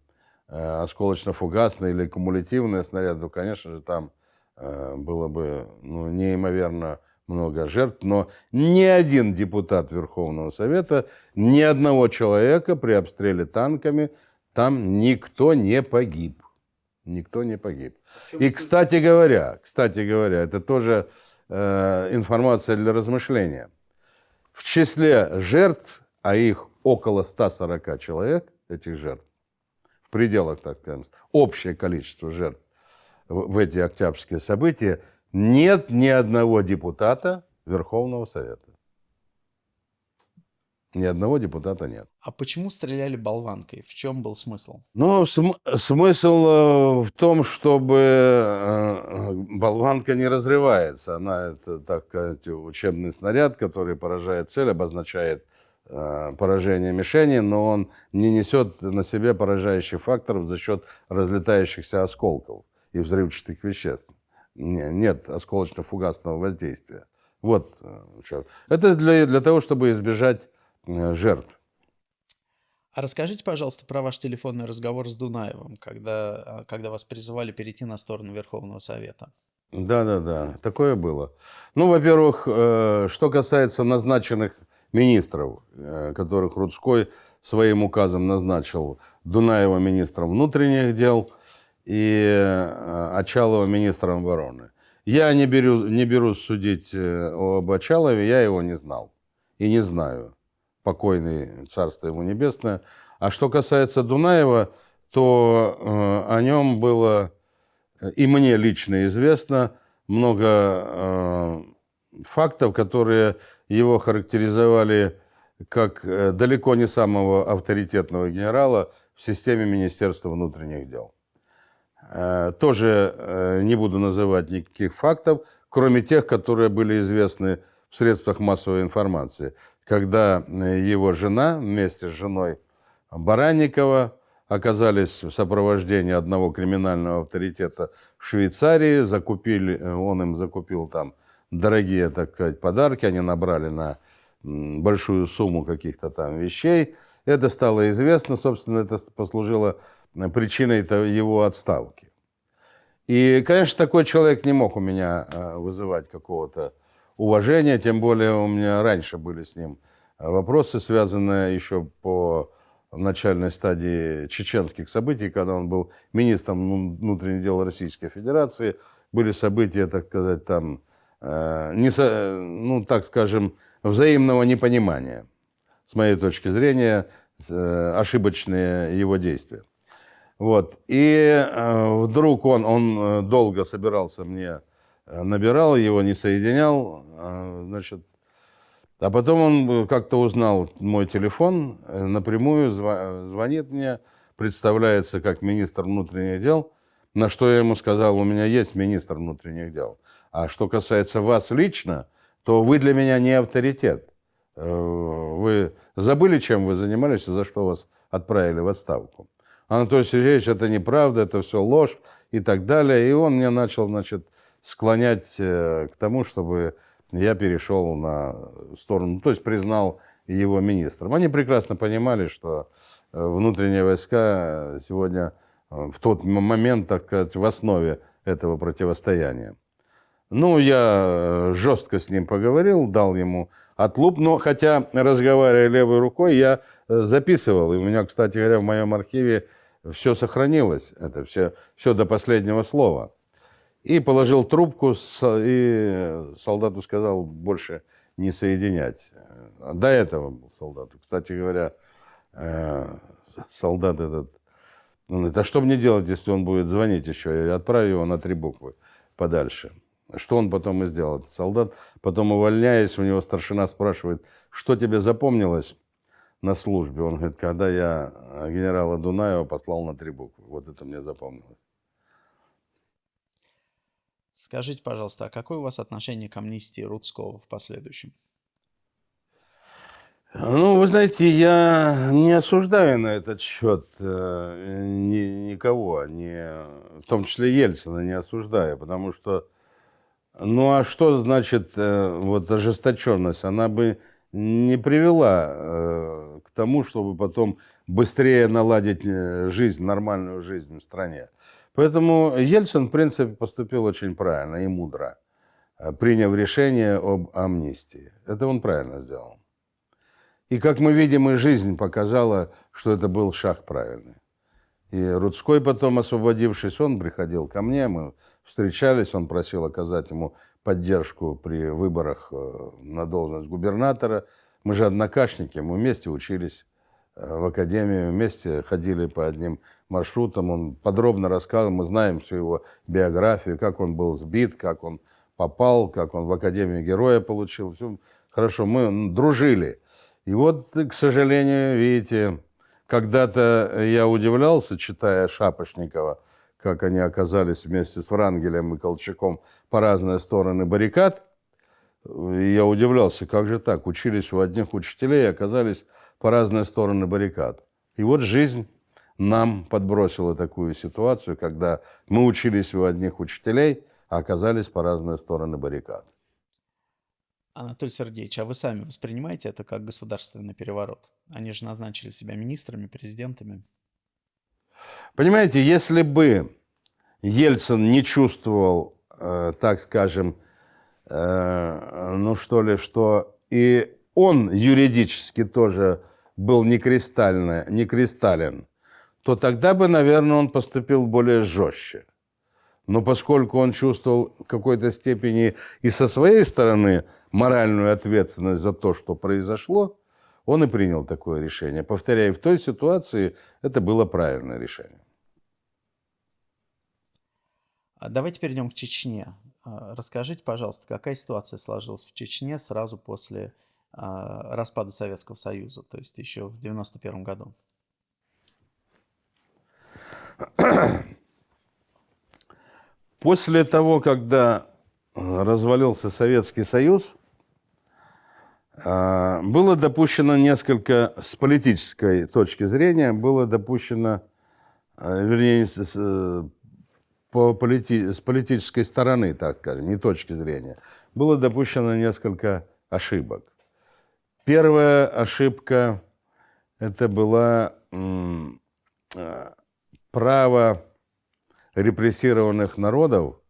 осколочно-фугасные или кумулятивные снаряды, то, конечно же, там было бы неимоверно много жертв, но ни один депутат Верховного Совета, ни одного человека при обстреле танками, там никто не погиб. Никто не погиб. И, кстати говоря, это тоже информация для размышления. В числе жертв, а их около 140 человек, этих жертв, в пределах, так скажем, общее количество жертв в эти октябрьские события, нет ни одного депутата Верховного Совета. Ни одного депутата нет. А почему стреляли болванкой? В чем был смысл? Ну, смысл в том, чтобы болванка не разрывается. Она, это, так сказать, учебный снаряд, который поражает цель, обозначает поражение мишени, но он не несет на себе поражающих факторов за счет разлетающихся осколков и взрывчатых веществ. Нет осколочно-фугасного воздействия. Вот. Это для того, чтобы избежать жертв. А расскажите, пожалуйста, про ваш телефонный разговор с Дунаевым, когда вас призывали перейти на сторону Верховного Совета. Да, такое было. Ну, во-первых, что касается назначенных министров, которых Рудской своим указом назначил: Дунаева министром внутренних дел и Очалова министром обороны. Я не берусь судить об Очалове, я его не знал и не знаю. Покойный, царство ему небесное. А что касается Дунаева, то о нем было и мне лично известно много фактов, которые его характеризовали как далеко не самого авторитетного генерала в системе Министерства внутренних дел. Тоже не буду называть никаких фактов, кроме тех, которые были известны в средствах массовой информации, когда его жена вместе с женой Баранникова оказались в сопровождении одного криминального авторитета в Швейцарии, он им закупил там дорогие, так сказать, подарки, они набрали на большую сумму каких-то там вещей. Это стало известно, собственно, это послужило причиной его отставки. И, конечно, такой человек не мог у меня вызывать какого-то уважения, тем более у меня раньше были с ним вопросы, связанные еще по начальной стадии чеченских событий, когда он был министром внутренних дел Российской Федерации. Были события, так сказать, там, так скажем, взаимного непонимания, с моей точки зрения, ошибочные его действия. Вот. И вдруг он долго собирался мне, набирал, его не соединял, значит, а потом он как-то узнал мой телефон, напрямую звонит мне, представляется как министр внутренних дел, на что я ему сказал: у меня есть министр внутренних дел. А что касается вас лично, то вы для меня не авторитет. Вы забыли, чем вы занимались и за что вас отправили в отставку? Анатолий Сергеевич, это неправда, это все ложь и так далее. И он мне начал, значит, склонять к тому, чтобы я перешел на сторону, то есть признал его министром. Они прекрасно понимали, что внутренние войска сегодня в тот момент, так сказать, в основе этого противостояния. Ну, я жестко с ним поговорил, дал ему отлуп, но хотя, разговаривая левой рукой, я записывал. И у меня, кстати говоря, в моем архиве все сохранилось, это все до последнего слова. И положил трубку, и солдату сказал больше не соединять. До этого был солдату. Кстати говоря, солдат этот, он говорит: а что мне делать, если он будет звонить еще? Я отправлю его на 3 буквы подальше. Что он потом и сделал, этот солдат. Потом, увольняясь, у него старшина спрашивает: что тебе запомнилось на службе? Он говорит: когда я генерала Дунаева послал на 3 буквы. Вот это мне запомнилось. Скажите, пожалуйста, а какое у вас отношение к амнистии Рудского в последующем? Ну, вы знаете, я не осуждаю на этот счет никого, в том числе Ельцина не осуждаю, потому что, ну а что значит вот ожесточенность? Она бы не привела к тому, чтобы потом быстрее наладить жизнь, нормальную жизнь в стране. Поэтому Ельцин, в принципе, поступил очень правильно и мудро, приняв решение об амнистии. Это он правильно сделал. И, как мы видим, и жизнь показала, что это был шаг правильный. И Рудской потом, освободившись, он приходил ко мне, мы встречались, он просил оказать ему поддержку при выборах на должность губернатора. Мы же однокашники, мы вместе учились в академии, вместе ходили по одним маршрутам. Он подробно рассказывал, мы знаем всю его биографию, как он был сбит, как он попал, как он в Академию Героя получил. Все хорошо, мы дружили. И вот, к сожалению, видите, когда-то я удивлялся, читая Шапошникова, как они оказались вместе с Врангелем и Колчаком по разные стороны баррикад. И я удивлялся, как же так, учились у одних учителей и оказались по разные стороны баррикад. И вот жизнь нам подбросила такую ситуацию, когда мы учились у одних учителей, а оказались по разные стороны баррикад. Анатолий Сергеевич, а вы сами воспринимаете это как государственный переворот? Они же назначили себя министрами, президентами. Понимаете, если бы Ельцин не чувствовал, так скажем, что и он юридически тоже был не кристаллен, то тогда бы, наверное, он поступил более жестче. Но поскольку он чувствовал в какой-то степени и со своей стороны моральную ответственность за то, что произошло, он и принял такое решение. Повторяю, в той ситуации это было правильное решение. Давайте перейдем к Чечне. Расскажите, пожалуйста, какая ситуация сложилась в Чечне сразу после распада Советского Союза, то есть еще в 1991 году? После того, когда развалился Советский Союз, было допущено несколько, с политической точки зрения, было допущено, вернее, с политической стороны, так скажем, не точки зрения, было допущено несколько ошибок. Первая ошибка – это было право репрессированных народов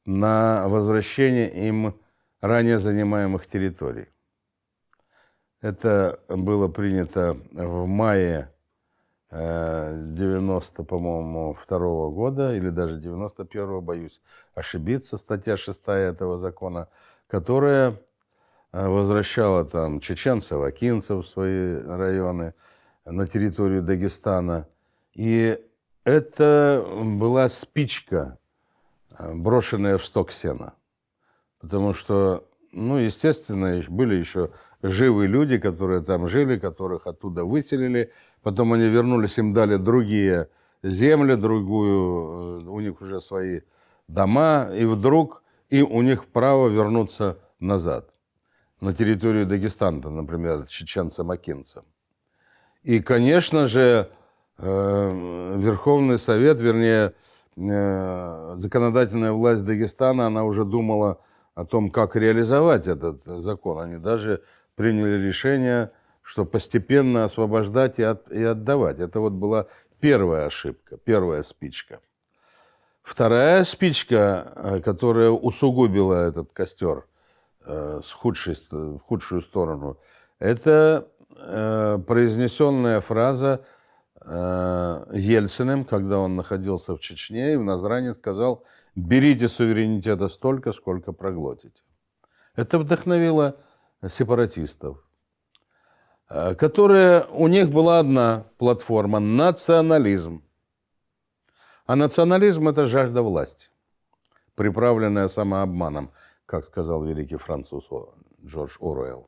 на возвращение им ранее занимаемых территорий. Это было принято в мае 90, по-моему, 2-го года, или даже 91-го, боюсь ошибиться, статья 6 этого закона, которая возвращала там чеченцев, акинцев в свои районы на территорию Дагестана. И это была спичка, брошенная в сток сена. Потому что, ну, естественно, были еще живые люди, которые там жили, которых оттуда выселили. Потом они вернулись, им дали другие земли, у них уже свои дома. И вдруг у них право вернуться назад, на территорию Дагестана, например, чеченцам-акинцам. И, конечно же, Верховный Совет, вернее, законодательная власть Дагестана, она уже думала о том, как реализовать этот закон. Они даже приняли решение, что постепенно освобождать и отдавать. Это вот была первая ошибка, первая спичка. Вторая спичка, которая усугубила этот костер в худшую сторону, это произнесенная фраза Ельциным, когда он находился в Чечне, и в Назране сказал: «Берите суверенитета столько, сколько проглотите». Это вдохновило сепаратистов, которые, у них была одна платформа – национализм. А национализм – это жажда власти, приправленная самообманом, как сказал великий француз Джордж Оруэлл.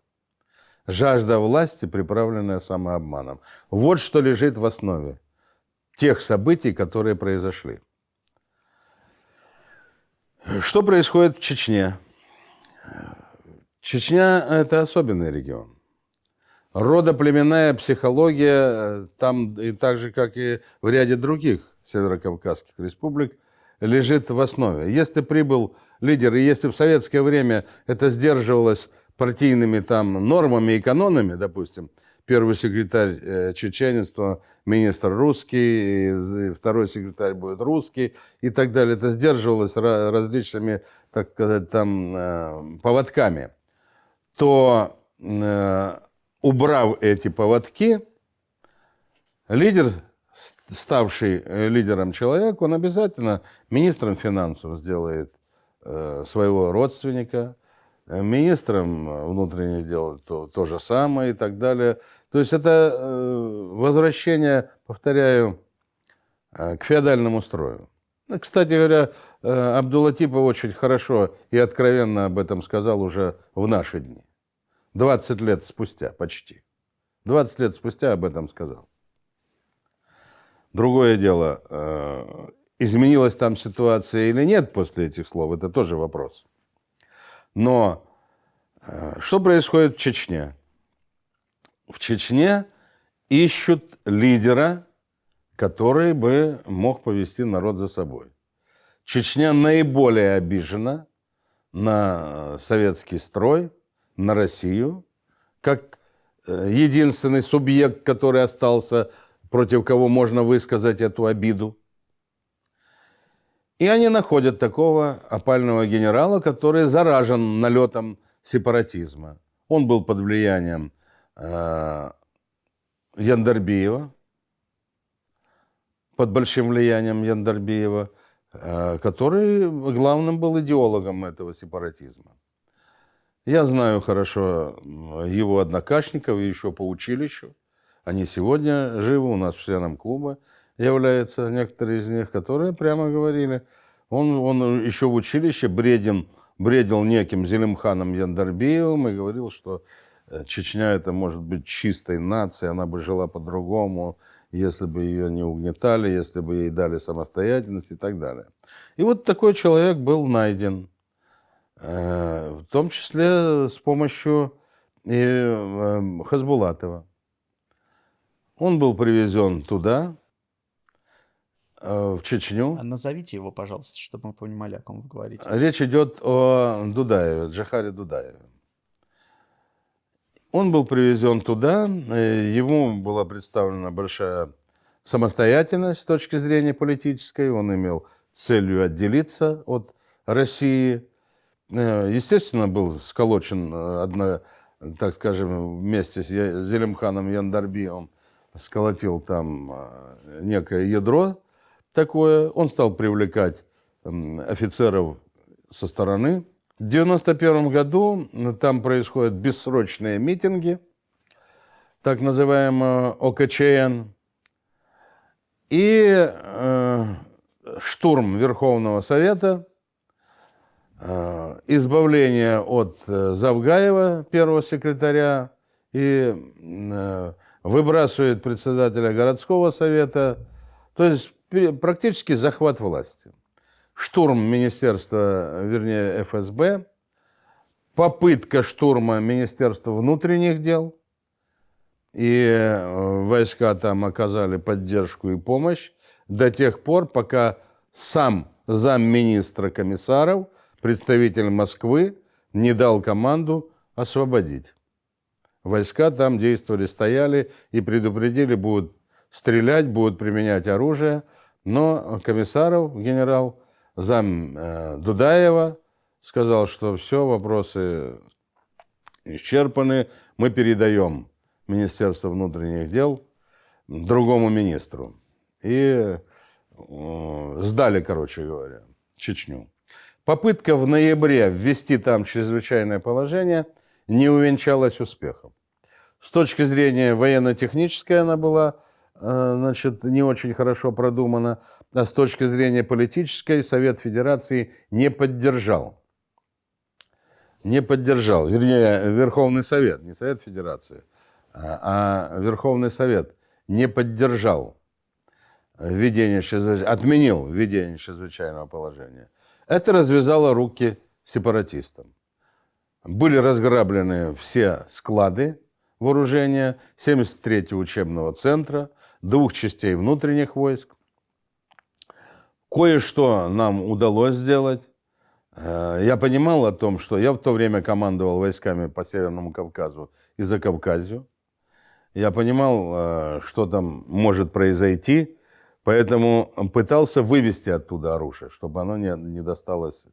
Жажда власти, приправленная самообманом. Вот что лежит в основе тех событий, которые произошли. Что происходит в Чечне? Чечня – это особенный регион. Родоплеменная психология там, и так же, как и в ряде других северокавказских республик, лежит в основе. Если прибыл лидер, и если в советское время это сдерживалось партийными там нормами и канонами, допустим, первый секретарь чеченец, то министр русский, и второй секретарь будет русский и так далее. Это сдерживалось различными, так сказать, там поводками. То, убрав эти поводки, лидер, ставший лидером человек, он обязательно министром финансов сделает своего родственника, министром внутренних дел то же самое и так далее. То есть это возвращение, повторяю, к феодальному строю. Кстати говоря, Абдул-Латипов очень хорошо и откровенно об этом сказал уже в наши дни. 20 лет спустя, почти. 20 лет спустя об этом сказал. Другое дело, изменилась там ситуация или нет после этих слов, это тоже вопрос. Но что происходит в Чечне? В Чечне ищут лидера, который бы мог повести народ за собой. Чечня наиболее обижена на советский строй, на Россию, как единственный субъект, который остался, против кого можно высказать эту обиду. И они находят такого опального генерала, который заражен налетом сепаратизма. Он был под влиянием Яндарбиева, под большим влиянием Яндарбиева, который главным был идеологом этого сепаратизма. Я знаю хорошо его однокашников еще по училищу. Они сегодня живы, у нас членом клуба являются некоторые из них, которые прямо говорили, он еще в училище бредил неким Зелимханом Яндарбиевым и говорил, что Чечня это может быть чистой нацией, она бы жила по-другому, если бы ее не угнетали, если бы ей дали самостоятельность и так далее. И вот такой человек был найден, в том числе с помощью Хасбулатова. Он был привезен туда, в Чечню. Назовите его, пожалуйста, чтобы мы понимали, о ком вы говорите. Речь идет о Дудаеве, Джохаре Дудаеве. Он был привезен туда, ему была представлена большая самостоятельность с точки зрения политической, он имел целью отделиться от России. Естественно, был сколочен, так скажем, вместе с Зелимханом Яндарбиевым, сколотил там некое ядро такое. Он стал привлекать офицеров со стороны. В 1991 году там происходят бессрочные митинги, так называемые ОКЧН, и штурм Верховного Совета, избавление от Завгаева, первого секретаря, и выбрасывает председателя городского совета, то есть практически захват власти. Штурм министерства, вернее ФСБ, попытка штурма Министерства внутренних дел, и войска там оказали поддержку и помощь до тех пор, пока сам замминистра Комиссаров, представитель Москвы, не дал команду освободить. Войска там действовали, стояли и предупредили, будут стрелять, будут применять оружие, но Комиссаров, генерал, зам Дудаева, сказал, что все, вопросы исчерпаны, мы передаем Министерство внутренних дел другому министру. И сдали, короче говоря, Чечню. Попытка в ноябре ввести там чрезвычайное положение не увенчалась успехом. С точки зрения военно-технической она была, значит, не очень хорошо продумана, а с точки зрения политической Совет Федерации не поддержал. Не поддержал, вернее, Верховный Совет, не Совет Федерации, а Верховный Совет не поддержал введение отменил введение чрезвычайного положения. Это развязало руки сепаратистам. Были разграблены все склады вооружения 73-го учебного центра, 2 частей внутренних войск. Кое-что нам удалось сделать. Я понимал о том, что я в то время командовал войсками по Северному Кавказу и Закавказью. Я понимал, что там может произойти, поэтому пытался вывести оттуда оружие, чтобы оно не досталось.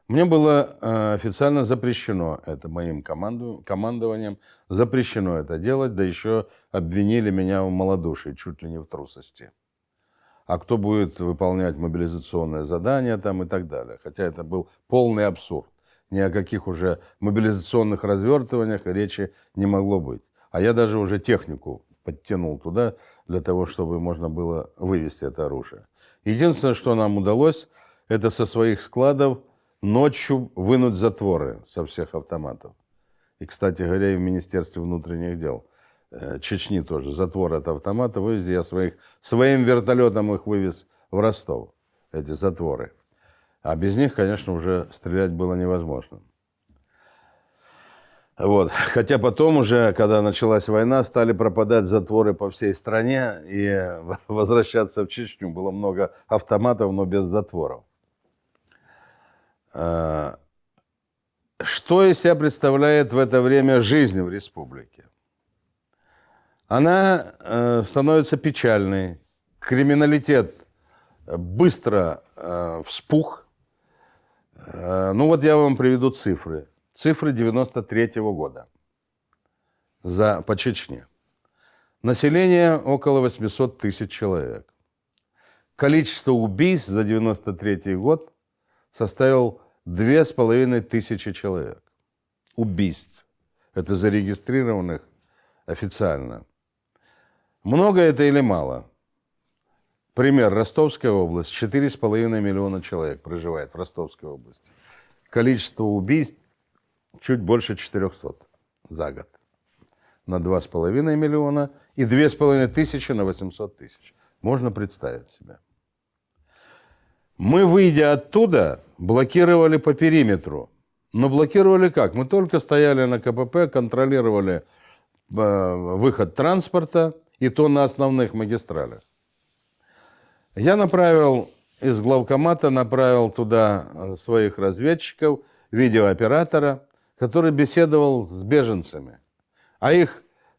Мне было официально запрещено это моим командованием, запрещено это делать, да еще обвинили меня в малодушии, чуть ли не в трусости. А кто будет выполнять мобилизационное задание там и так далее. Хотя это был полный абсурд. Ни о каких уже мобилизационных развертываниях речи не могло быть. А я даже уже технику подтянул туда, для того, чтобы можно было вывести это оружие. Единственное, что нам удалось, это со своих складов ночью вынуть затворы со всех автоматов. И, кстати говоря, и в Министерстве внутренних дел Чечни тоже затворы от автомата вывезли. Я своим вертолетом их вывез в Ростов, эти затворы. А без них, конечно, уже стрелять было невозможно. Вот. Хотя потом уже, когда началась война, стали пропадать затворы по всей стране, и возвращаться в Чечню было много автоматов, но без затворов. Что из себя представляет в это время жизнь в республике? Она становится печальной. Криминалитет быстро вспух. Ну вот я вам приведу цифры. Цифры 93-го года по Чечне. Население около 800 тысяч человек. Количество убийств за 93 год составил 2500 человек. Убийств. Это зарегистрированных официально. Много это или мало? Пример. Ростовская область. 4,5 миллиона человек проживает в Ростовской области. Количество убийств чуть больше 400 за год. на 2,5 миллиона и 2500 на 800 тысяч. Можно представить себе. Мы, выйдя оттуда, блокировали по периметру. Но блокировали как? Мы только стояли на КПП, контролировали выход транспорта, и то на основных магистралях. Я из главкомата направил туда своих разведчиков, видеооператора, который беседовал с беженцами. А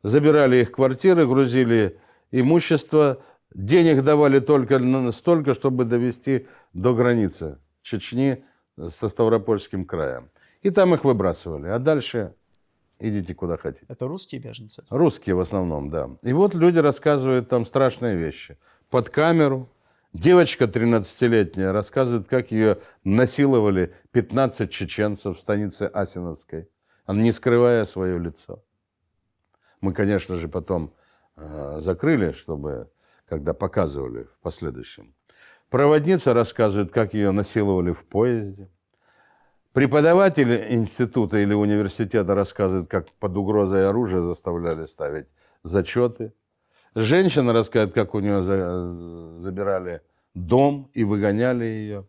забирали их квартиры, грузили имущество, денег давали только столько, чтобы довести до границы Чечни со Ставропольским краем. И там их выбрасывали. А дальше идите куда хотите. Это русские беженцы? Русские в основном, да. И вот люди рассказывают там страшные вещи. Под камеру. Девочка 13-летняя рассказывает, как ее насиловали 15 чеченцев в станице Асиновской, не скрывая свое лицо. Мы, конечно же, потом закрыли, когда показывали в последующем. Проводница рассказывает, как ее насиловали в поезде. Преподаватель института или университета рассказывает, как под угрозой оружия заставляли ставить зачеты. Женщина рассказывает, как у нее забирали дом и выгоняли ее.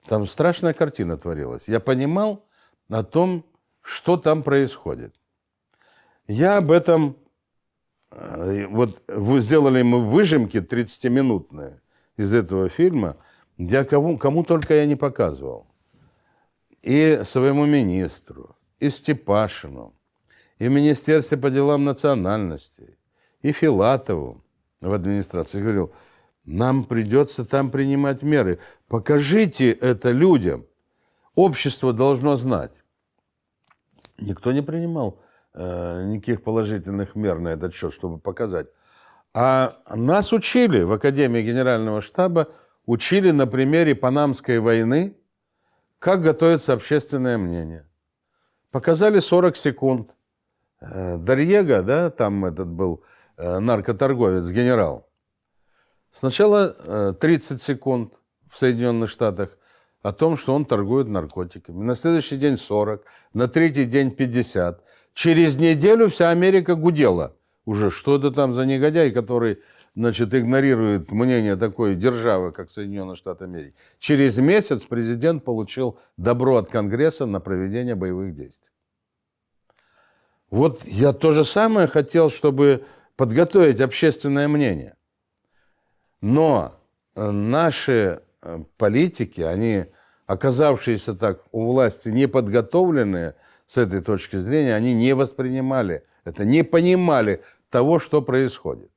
Там страшная картина творилась. Я понимал о том, что там происходит. Я об этом... сделали мы выжимки 30-минутные из этого фильма, кому только я не показывал. И своему министру, и Степашину, и в Министерстве по делам национальностей, и Филатову в администрации. Говорил, нам придется там принимать меры. Покажите это людям. Общество должно знать. Никто не принимал никаких положительных мер на этот счет, чтобы показать. А нас учили в Академии Генерального штаба, учили на примере Панамской войны, как готовится общественное мнение. Показали 40 секунд. Дарьего, да, там этот был наркоторговец, генерал. Сначала 30 секунд в Соединенных Штатах о том, что он торгует наркотиками. На следующий день 40, на третий день 50. Через неделю вся Америка гудела. Уже что это там за негодяй, который, игнорирует мнение такой державы, как Соединенные Штаты Америки. Через месяц президент получил добро от Конгресса на проведение боевых действий. Вот я то же самое хотел, чтобы подготовить общественное мнение. Но наши политики, они, оказавшиеся так у власти неподготовленные с этой точки зрения, они не воспринимали это, не понимали того, что происходит.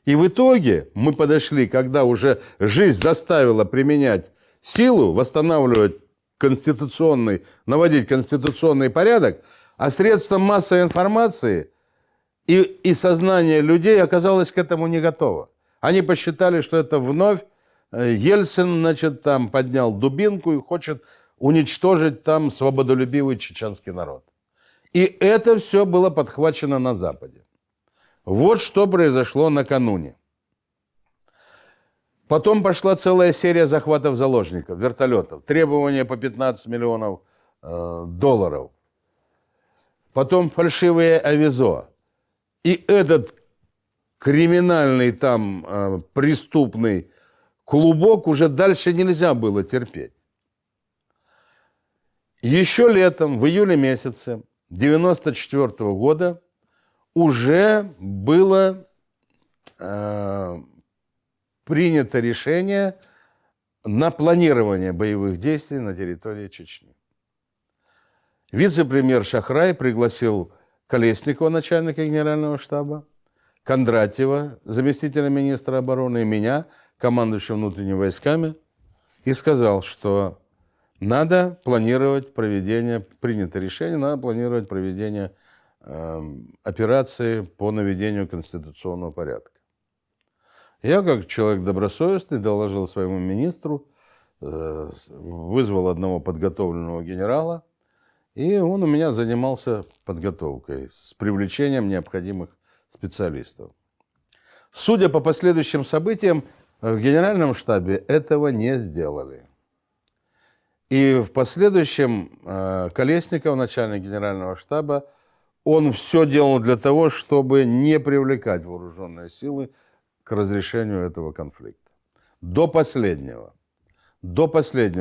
И в итоге мы подошли, когда уже жизнь заставила применять силу, восстанавливать наводить конституционный порядок, а средства массовой информации и сознание людей оказалось к этому не готово. Они посчитали, что это вновь Ельцин, там поднял дубинку и хочет уничтожить там свободолюбивый чеченский народ. И это все было подхвачено на Западе. Вот что произошло накануне. Потом пошла целая серия захватов заложников, вертолетов, требования по 15 миллионов долларов. Потом фальшивые авизо. И этот криминальный там преступный клубок уже дальше нельзя было терпеть. Еще летом, в июле месяце 1994 года уже было принято решение на планирование боевых действий на территории Чечни. Вице-премьер Шахрай пригласил Колесникова, начальника генерального штаба, Кондратьева, заместителя министра обороны, и меня, командующего внутренними войсками, и сказал, что надо планировать принято решение, надо планировать проведение операции по наведению конституционного порядка. Я, как человек добросовестный, доложил своему министру, вызвал одного подготовленного генерала, и он у меня занимался подготовкой с привлечением необходимых специалистов. Судя по последующим событиям, в Генеральном штабе этого не сделали. И в последующем Колесников, начальник Генерального штаба, он все делал для того, чтобы не привлекать вооруженные силы к разрешению этого конфликта. До последнего,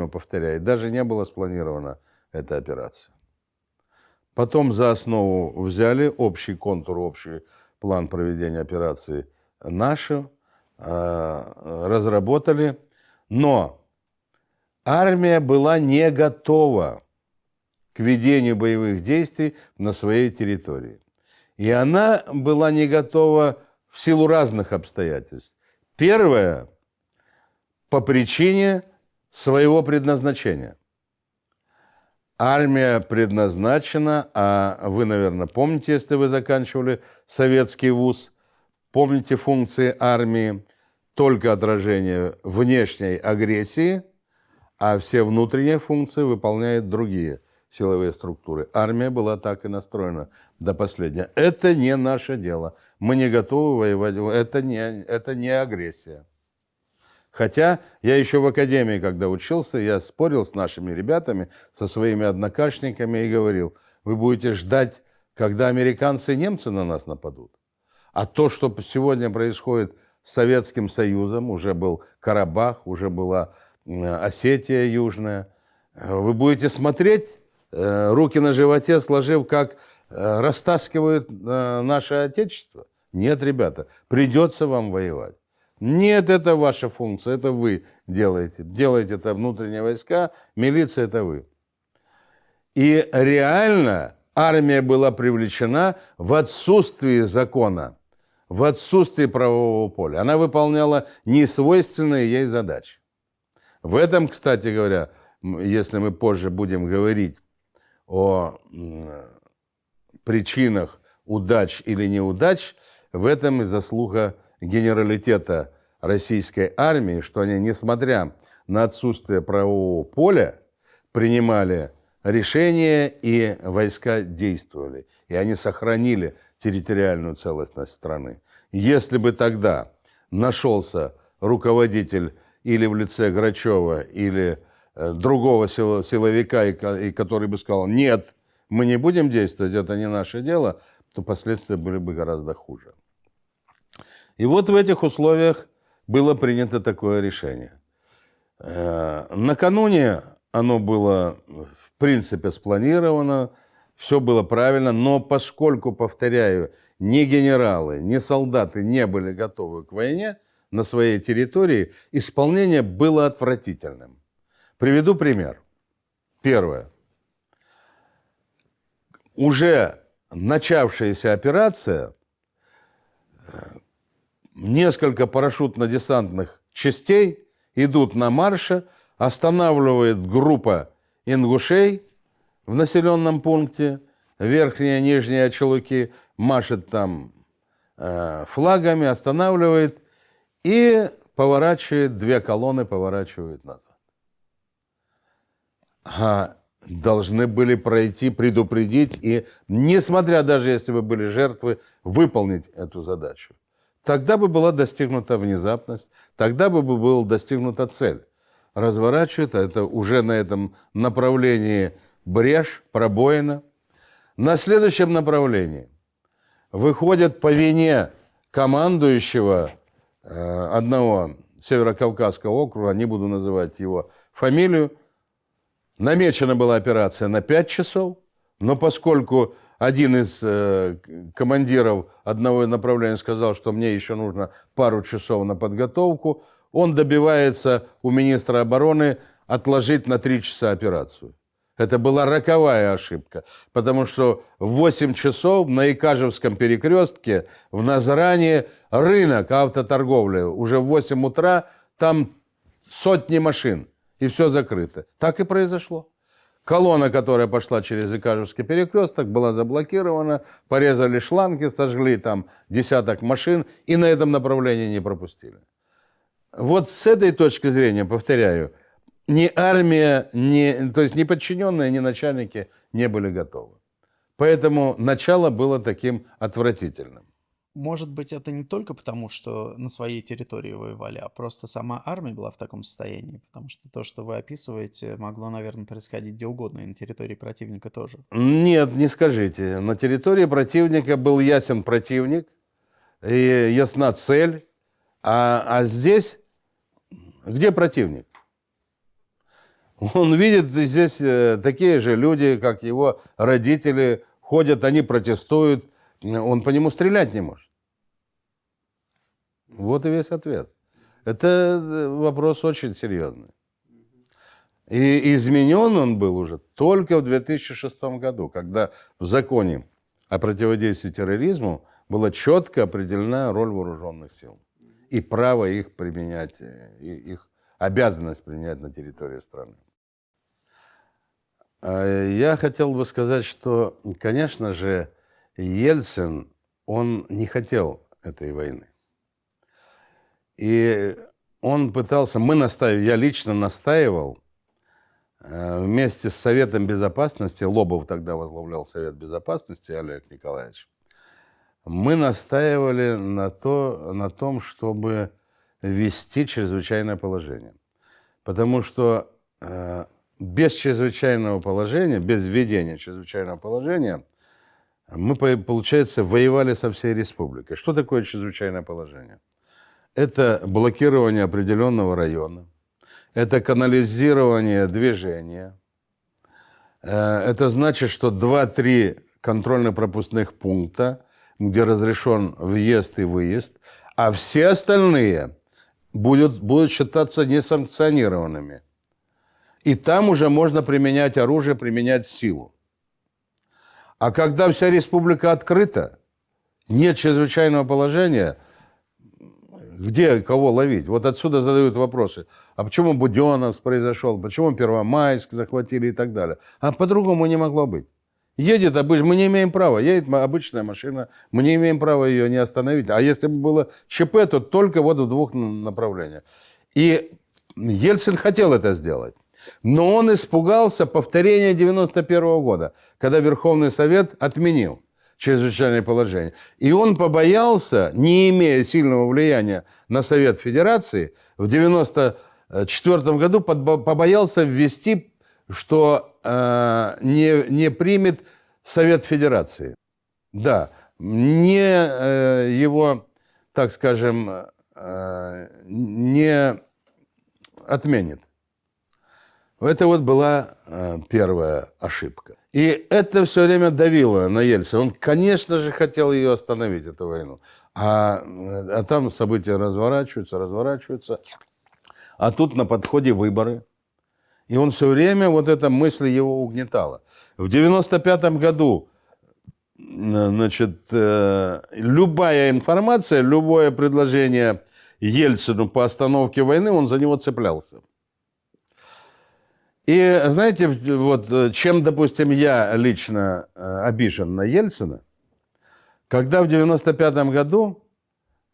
повторяю, даже не была спланирована эта операция. Потом за основу взяли общий контур, общий план проведения операции наши, разработали, но армия была не готова к ведению боевых действий на своей территории. И она была не готова в силу разных обстоятельств. Первое, по причине своего предназначения. Армия предназначена, а вы, наверное, помните, если вы заканчивали советский вуз, помните функции армии, только отражение внешней агрессии, а все внутренние функции выполняют другие силовые структуры. Армия была так и настроена до последнего. Это не наше дело. Мы не готовы воевать. Это не агрессия. Хотя я еще в академии, когда учился, я спорил с нашими ребятами, со своими однокашниками и говорил: вы будете ждать, когда американцы и немцы на нас нападут. А то, что сегодня происходит с Советским Союзом, уже был Карабах, уже была Осетия Южная, вы будете смотреть, руки на животе сложив, как растаскивают наше Отечество? Нет, ребята, придется вам воевать. Нет, это ваша функция, это вы делаете. Делаете это внутренние войска, милиция – это вы. И реально армия была привлечена в отсутствии закона, в отсутствии правового поля. Она выполняла несвойственные ей задачи. В этом, кстати говоря, если мы позже будем говорить о причинах удач или неудач, в этом и заслуга генералитета российской армии, что они, несмотря на отсутствие правового поля, принимали решения и войска действовали. И они сохранили территориальную целостность страны. Если бы тогда нашелся руководитель или в лице Грачева, или другого силовика, и который бы сказал: нет, мы не будем действовать, это не наше дело, то последствия были бы гораздо хуже. И вот в этих условиях было принято такое решение. Накануне оно было, в принципе, спланировано, все было правильно, но поскольку, повторяю, ни генералы, ни солдаты не были готовы к войне на своей территории, исполнение было отвратительным. Приведу пример. Первое. Уже начавшаяся операция, несколько парашютно-десантных частей идут на марше, останавливает группа ингушей в населенном пункте, верхние и нижние Очелуки, машет там флагами, останавливает и поворачивает, две колонны поворачивает назад. Должны были пройти, предупредить и, несмотря даже если бы были жертвы, выполнить эту задачу. Тогда бы была достигнута внезапность, тогда бы была достигнута цель. Разворачивают, это уже на этом направлении брешь, пробоина. На следующем направлении выходят по вине командующего одного Северокавказского округа, не буду называть его фамилию. Намечена была операция на 5 часов, но поскольку один из командиров одного направления сказал, что мне еще нужно пару часов на подготовку, он добивается у министра обороны отложить на 3 часа операцию. Это была роковая ошибка, потому что в 8 часов на Икажевском перекрестке в Назране рынок автоторговли. Уже в 8 утра там сотни машин, и все закрыто. Так и произошло. Колонна, которая пошла через Икажевский перекресток, была заблокирована, порезали шланги, сожгли там десяток машин и на этом направлении не пропустили. Вот с этой точки зрения, повторяю, ни армия, то есть ни подчиненные, ни начальники не были готовы. Поэтому начало было таким отвратительным. может быть, это не только потому, что на своей территории воевали, а просто сама армия была в таком состоянии? Потому что то, что вы описываете, могло, наверное, происходить где угодно, и на территории противника тоже. Нет, не скажите. На территории противника был ясен противник, и ясна цель. А здесь где противник? Он видит здесь такие же люди, как его родители, ходят, они протестуют. Он по нему стрелять не может. Вот и весь ответ. Это вопрос очень серьезный. И изменен он был уже только в 2006 году, когда в законе о противодействии терроризму была четко определена роль вооруженных сил и право их применять, и их обязанность применять на территории страны. Я хотел бы сказать, что, конечно же, Ельцин, он не хотел этой войны. И он пытался, я лично настаивал, вместе с Советом Безопасности, Лобов тогда возглавлял Совет Безопасности, Олег Николаевич, мы настаивали на том, чтобы ввести чрезвычайное положение. Потому что без чрезвычайного положения, без введения чрезвычайного положения, мы, получается, воевали со всей республикой. Что такое чрезвычайное положение? Это блокирование определенного района, это канализирование движения. Это значит, что 2-3 контрольно-пропускных пункта, где разрешен въезд и выезд, а все остальные будут считаться несанкционированными. И там уже можно применять оружие, применять силу. А когда вся республика открыта, нет чрезвычайного положения, где кого ловить? Вот отсюда задают вопросы. А почему Буденновск произошел? Почему Первомайск захватили и так далее? А по-другому не могло быть. Едет мы не имеем права. Едет обычная машина, мы не имеем права ее не остановить. А если бы было ЧП, то только вот в 2 направлениях. И Ельцин хотел это сделать. Но он испугался повторения 91 года, когда Верховный Совет отменил чрезвычайное положение. И он побоялся, не имея сильного влияния на Совет Федерации, в 1994 году побоялся ввести, что не примет Совет Федерации. Да, не его, так скажем, не отменит. Это вот была первая ошибка. И это все время давило на Ельцина. Он, конечно же, хотел ее остановить, эту войну. А там события разворачиваются. А тут на подходе выборы. И он все время, вот эта мысль его угнетала. В 1995 году, значит, любая информация, любое предложение Ельцину по остановке войны, он за него цеплялся. И знаете, вот чем, допустим, я лично обижен на Ельцина, когда в 1995 году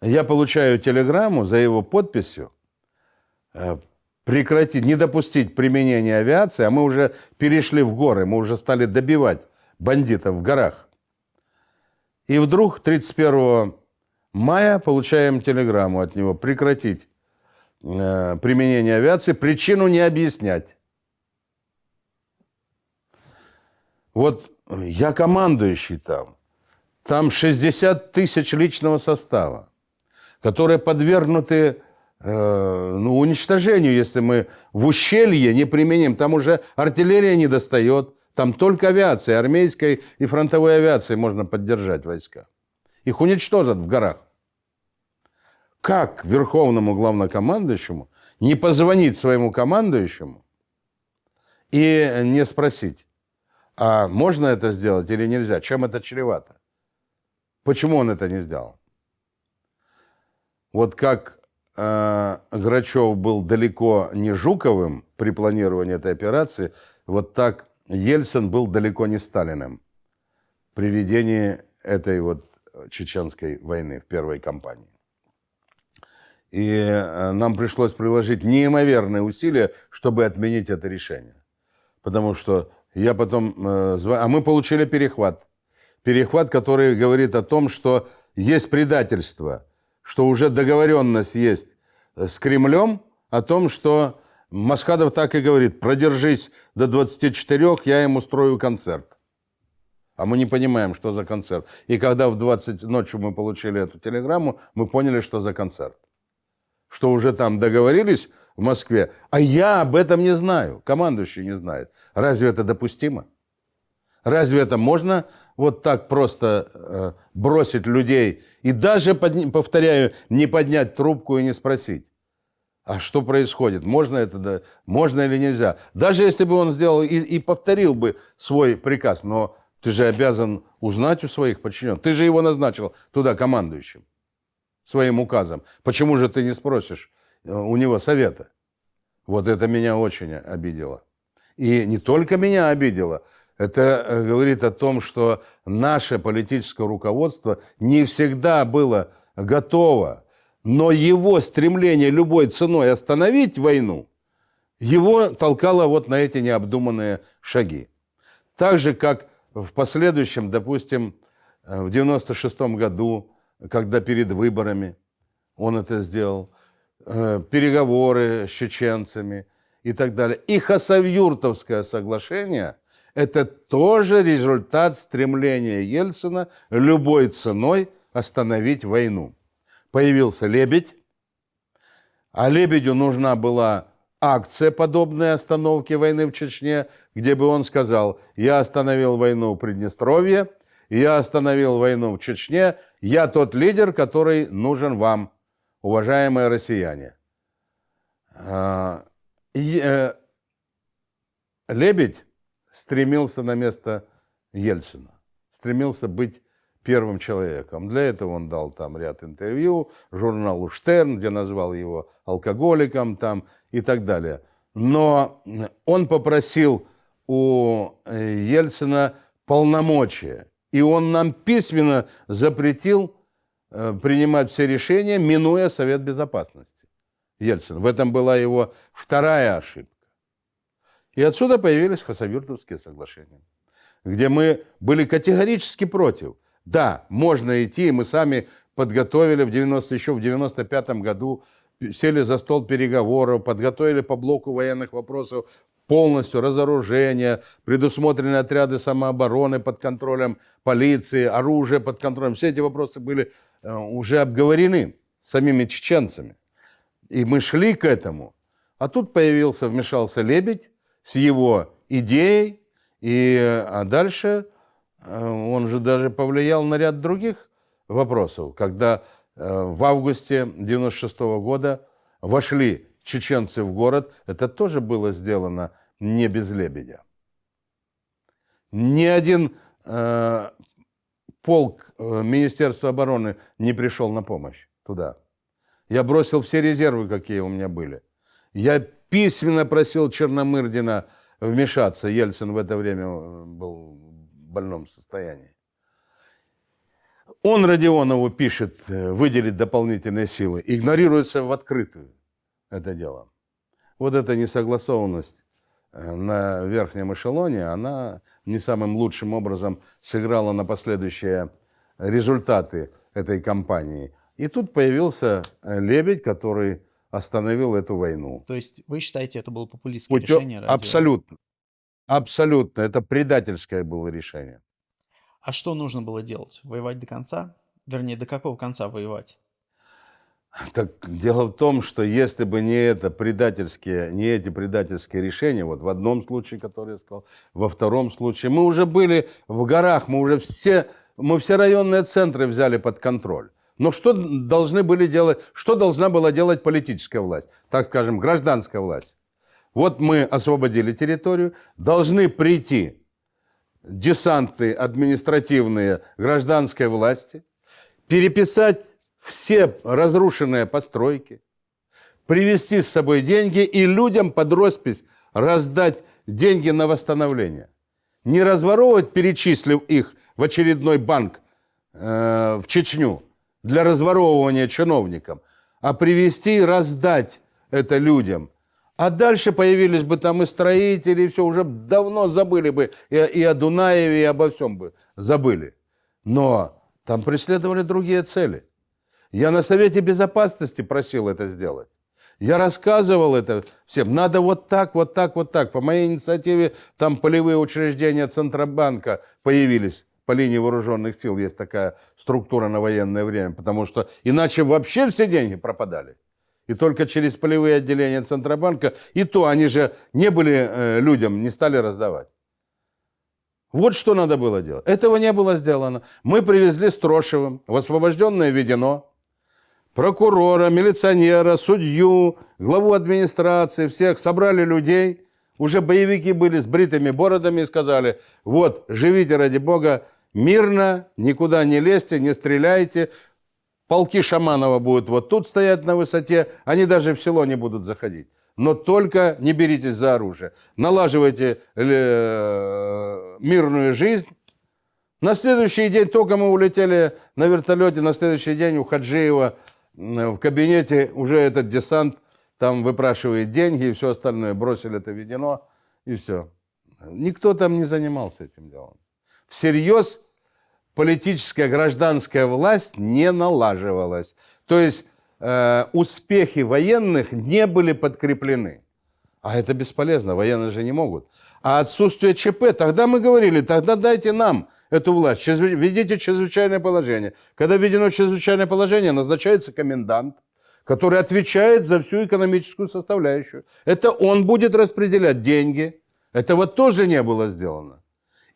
я получаю телеграмму за его подписью прекратить, не допустить применения авиации, а мы уже перешли в горы, мы уже стали добивать бандитов в горах. И вдруг 31 мая получаем телеграмму от него прекратить применение авиации, причину не объяснять. Вот я командующий там. Там 60 тысяч личного состава, которые подвергнуты уничтожению, если мы в ущелье не применим. Там уже артиллерия не достает. Там только авиация, армейской и фронтовой авиацией можно поддержать войска. Их уничтожат в горах. Как верховному главнокомандующему не позвонить своему командующему и не спросить, а можно это сделать или нельзя? Чем это чревато? Почему он это не сделал? Вот как Грачев был далеко не Жуковым при планировании этой операции, вот так Ельцин был далеко не Сталиным при ведении этой вот чеченской войны в первой кампании. И нам пришлось приложить неимоверные усилия, чтобы отменить это решение. Потому что я потом... А мы получили перехват. Перехват, который говорит о том, что есть предательство, что уже договоренность есть с Кремлем о том, что Масхадов так и говорит: продержись до 24, я им устрою концерт. А мы не понимаем, что за концерт. И когда в 20 ночью мы получили эту телеграмму, мы поняли, что за концерт. Что уже там договорились в Москве, а я об этом не знаю, командующий не знает. Разве это допустимо? Разве это можно вот так просто бросить людей и даже, повторяю, не поднять трубку и не спросить, а что происходит? Можно это, да, можно или нельзя? Даже если бы он сделал и повторил бы свой приказ, но ты же обязан узнать у своих подчиненных. Ты же его назначил туда командующим своим указом. Почему же ты не спросишь у него совета? Вот это меня очень обидело. И не только меня обидело. Это говорит о том, что наше политическое руководство не всегда было готово, но его стремление любой ценой остановить войну, его толкало вот на эти необдуманные шаги. Так же, как в последующем, допустим, в 96-м году, когда перед выборами он это сделал, переговоры с чеченцами и так далее. И Хасавюртовское соглашение – это тоже результат стремления Ельцина любой ценой остановить войну. Появился Лебедь, а Лебедю нужна была акция подобной остановки войны в Чечне, где бы он сказал: я остановил войну в Приднестровье, я остановил войну в Чечне, я тот лидер, который нужен вам, уважаемые россияне. Лебедь стремился на место Ельцина, стремился быть первым человеком. Для этого он дал там ряд интервью журналу «Штерн», где назвал его алкоголиком там, и так далее. Но он попросил у Ельцина полномочия, и он нам письменно запретил принимать все решения, минуя Совет Безопасности. Ельцин. В этом была его вторая ошибка. И отсюда появились Хасавюртовские соглашения, где мы были категорически против. Да, можно идти, мы сами подготовили еще в 95-м году, сели за стол переговоров, подготовили по блоку военных вопросов полностью разоружение, предусмотрены отряды самообороны под контролем полиции, оружие под контролем. Все эти вопросы были уже обговорены с самими чеченцами. И мы шли к этому. А тут вмешался Лебедь с его идеей, а дальше он же даже повлиял на ряд других вопросов. Когда в августе 96 года вошли чеченцы в город, это тоже было сделано не без Лебедя. Ни один полк Министерства обороны не пришел на помощь туда. Я бросил все резервы, какие у меня были. Я письменно просил Черномырдина вмешаться. Ельцин в это время был в больном состоянии. Он Родионову пишет выделить дополнительные силы. Игнорируется в открытую это дело. Вот эта несогласованность на верхнем эшелоне, она не самым лучшим образом сыграла на последующие результаты этой кампании. И тут появился Лебедь, который остановил эту войну. То есть вы считаете, это было популистское решение? Абсолютно. Абсолютно. Это предательское было решение. А что нужно было делать? Воевать до конца? Вернее, до какого конца воевать? Так дело в том, что если бы не эти предательские решения, вот в одном случае, который я сказал, во втором случае, мы уже были в горах, мы все районные центры взяли под контроль. Но что должна была делать политическая власть, так скажем, гражданская власть? Вот мы освободили территорию, должны прийти десанты административные гражданской власти, переписать все разрушенные постройки, привезти с собой деньги и людям под роспись раздать деньги на восстановление. Не разворовывать, перечислив их в очередной банк в Чечню для разворовывания чиновникам, а привезти и раздать это людям. А дальше появились бы там и строители, и все, уже давно забыли бы и о Дунаеве, и обо всем бы забыли. Но Там преследовали другие цели. Я на Совете Безопасности просил это сделать. Я рассказывал это всем. Надо вот так, вот так, вот так. По моей инициативе там полевые учреждения Центробанка появились. По линии вооруженных сил есть такая структура на военное время. Потому что иначе вообще все деньги пропадали. И только через полевые отделения Центробанка, и то они же не были людям, не стали раздавать. Вот что надо было делать. Этого не было сделано. Мы привезли Строшевым в освобожденное Ведено прокурора, милиционера, судью, главу администрации, всех, собрали людей. Уже боевики были с бритыми бородами и сказали: вот, живите ради Бога мирно, никуда не лезьте, не стреляйте. Полки Шаманова будут вот тут стоять на высоте, они даже в село не будут заходить. Но только не беритесь за оружие. Налаживайте мирную жизнь. На следующий день, только мы улетели на вертолете, на следующий день у Хаджиева в кабинете уже этот десант там выпрашивает деньги и все остальное. Бросили это Ведено и все. Никто там не занимался этим делом. Всерьез политическая гражданская власть не налаживалась. То есть успехи военных не были подкреплены. А это бесполезно, военные же не могут. А отсутствие ЧП, тогда мы говорили, тогда дайте нам эту власть, введите чрезвычайное положение. Когда введено чрезвычайное положение, назначается комендант, который отвечает за всю экономическую составляющую. Это он будет распределять деньги. Этого тоже не было сделано.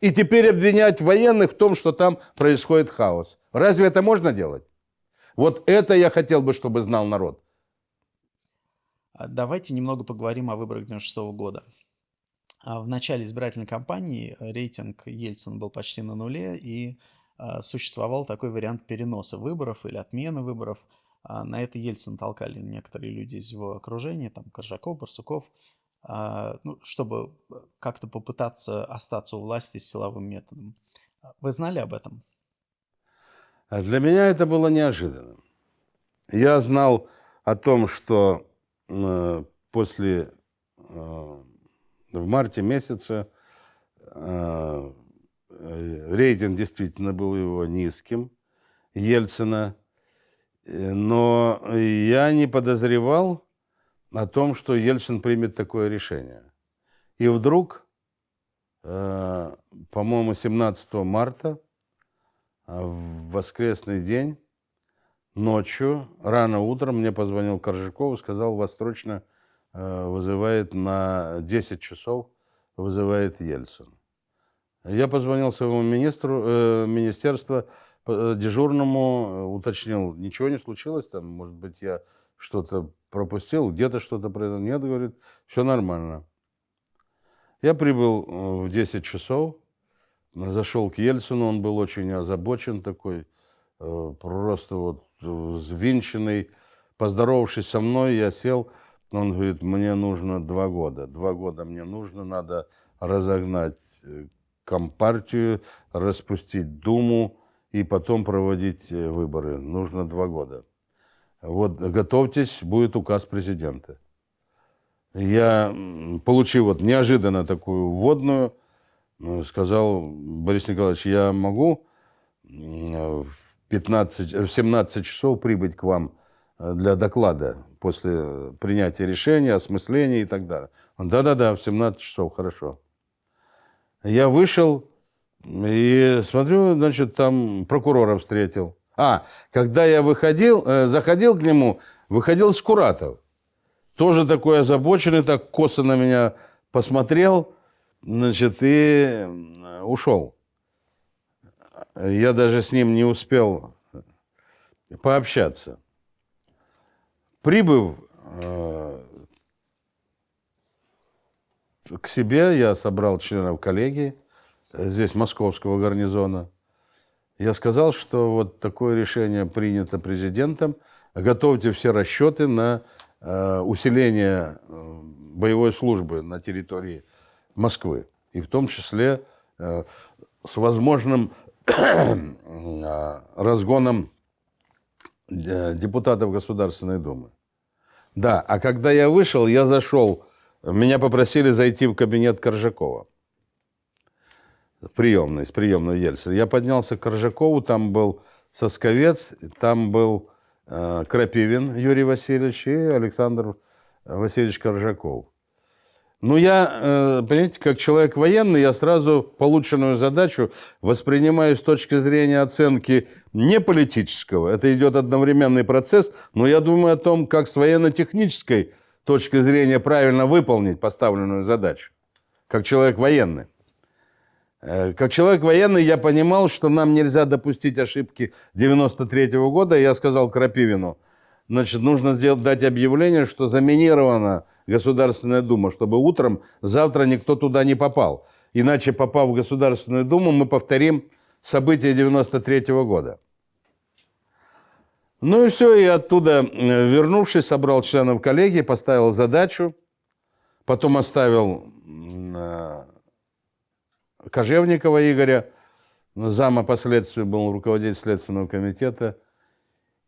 И теперь обвинять военных в том, что там происходит хаос. Разве это можно делать? Вот это я хотел бы, чтобы знал народ. Давайте немного поговорим о выборах 1996 года. В начале избирательной кампании рейтинг Ельцина был почти на нуле, и существовал такой вариант переноса выборов или отмены выборов. На это Ельцина толкали некоторые люди из его окружения, там Коржаков, Барсуков, чтобы как-то попытаться остаться у власти силовым методом. Вы знали об этом? А для меня это было неожиданным. Я знал о том, что в марте месяце рейтинг действительно был его низким, Ельцина, но я не подозревал о том, что Ельцин примет такое решение. И вдруг, по-моему, 17 марта, в воскресный день, ночью, рано утром мне позвонил Коржаков и сказал: вас срочно вызывает на 10 часов, вызывает Ельцин. Я позвонил своему министерству дежурному, уточнил, ничего не случилось там, может быть, я что-то пропустил, где-то что-то произошло. Нет, говорит, все нормально. Я прибыл в 10 часов, зашел к Ельцину, он был очень озабочен такой, просто вот взвинченный. Поздоровавшись со мной, я сел, он говорит: мне нужно 2 года. 2 года мне нужно, надо разогнать Компартию, распустить Думу и потом проводить выборы. Нужно 2 года. Вот, готовьтесь, будет указ президента. Я, получив вот неожиданно такую вводную, сказал: Борис Николаевич, я могу в 17 часов прибыть к вам для доклада после принятия решения, осмысления и так далее. Он: да-да-да, в 17 часов, хорошо. Я вышел и смотрю, значит, там прокурора встретил. Когда я заходил к нему, выходил Скуратов. Тоже такой озабоченный, так косо на меня посмотрел, значит, и ушел. Я даже с ним не успел пообщаться. Прибыв к себе, я собрал членов коллегии здесь московского гарнизона. Я сказал, что вот такое решение принято президентом. Готовьте все расчеты на усиление боевой службы на территории Москвы. И в том числе с возможным разгоном депутатов Государственной Думы. Да, а когда я вышел, я зашел, меня попросили зайти в кабинет Коржакова. С приемной Ельцина. Я поднялся к Коржакову, там был Сосковец, там был Крапивин Юрий Васильевич и Александр Васильевич Коржаков. Ну, я, понимаете, как человек военный, я сразу полученную задачу воспринимаю с точки зрения оценки не политического. Это идет одновременный процесс, но я думаю о том, как с военно-технической точки зрения правильно выполнить поставленную задачу. Как человек военный. Как человек военный я понимал, что нам нельзя допустить ошибки 93-го года. Я сказал Крапивину, значит, нужно дать объявление, что заминирована Государственная Дума, чтобы утром завтра никто туда не попал. Иначе, попав в Государственную Думу, мы повторим события 93-го года. Ну и все, и оттуда, вернувшись, собрал членов коллегии, поставил задачу, потом оставил Кожевникова Игоря, зама по следствию, был руководитель Следственного комитета,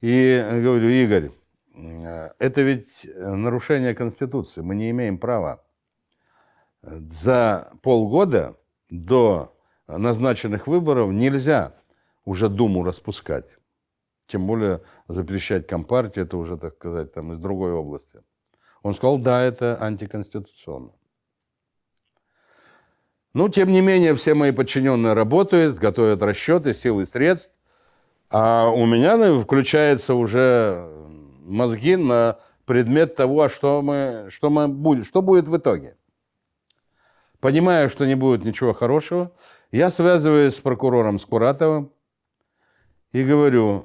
и говорю: Игорь, это ведь нарушение Конституции. Мы не имеем права за полгода до назначенных выборов нельзя уже Думу распускать. Тем более запрещать Компартию, это уже, так сказать, там из другой области. Он сказал: да, это антиконституционно. Ну, тем не менее, все мои подчиненные работают, готовят расчеты, силы и средств. А у меня включаются уже мозги на предмет того, что будет в итоге. Понимая, что не будет ничего хорошего, я связываюсь с прокурором Скуратовым и говорю: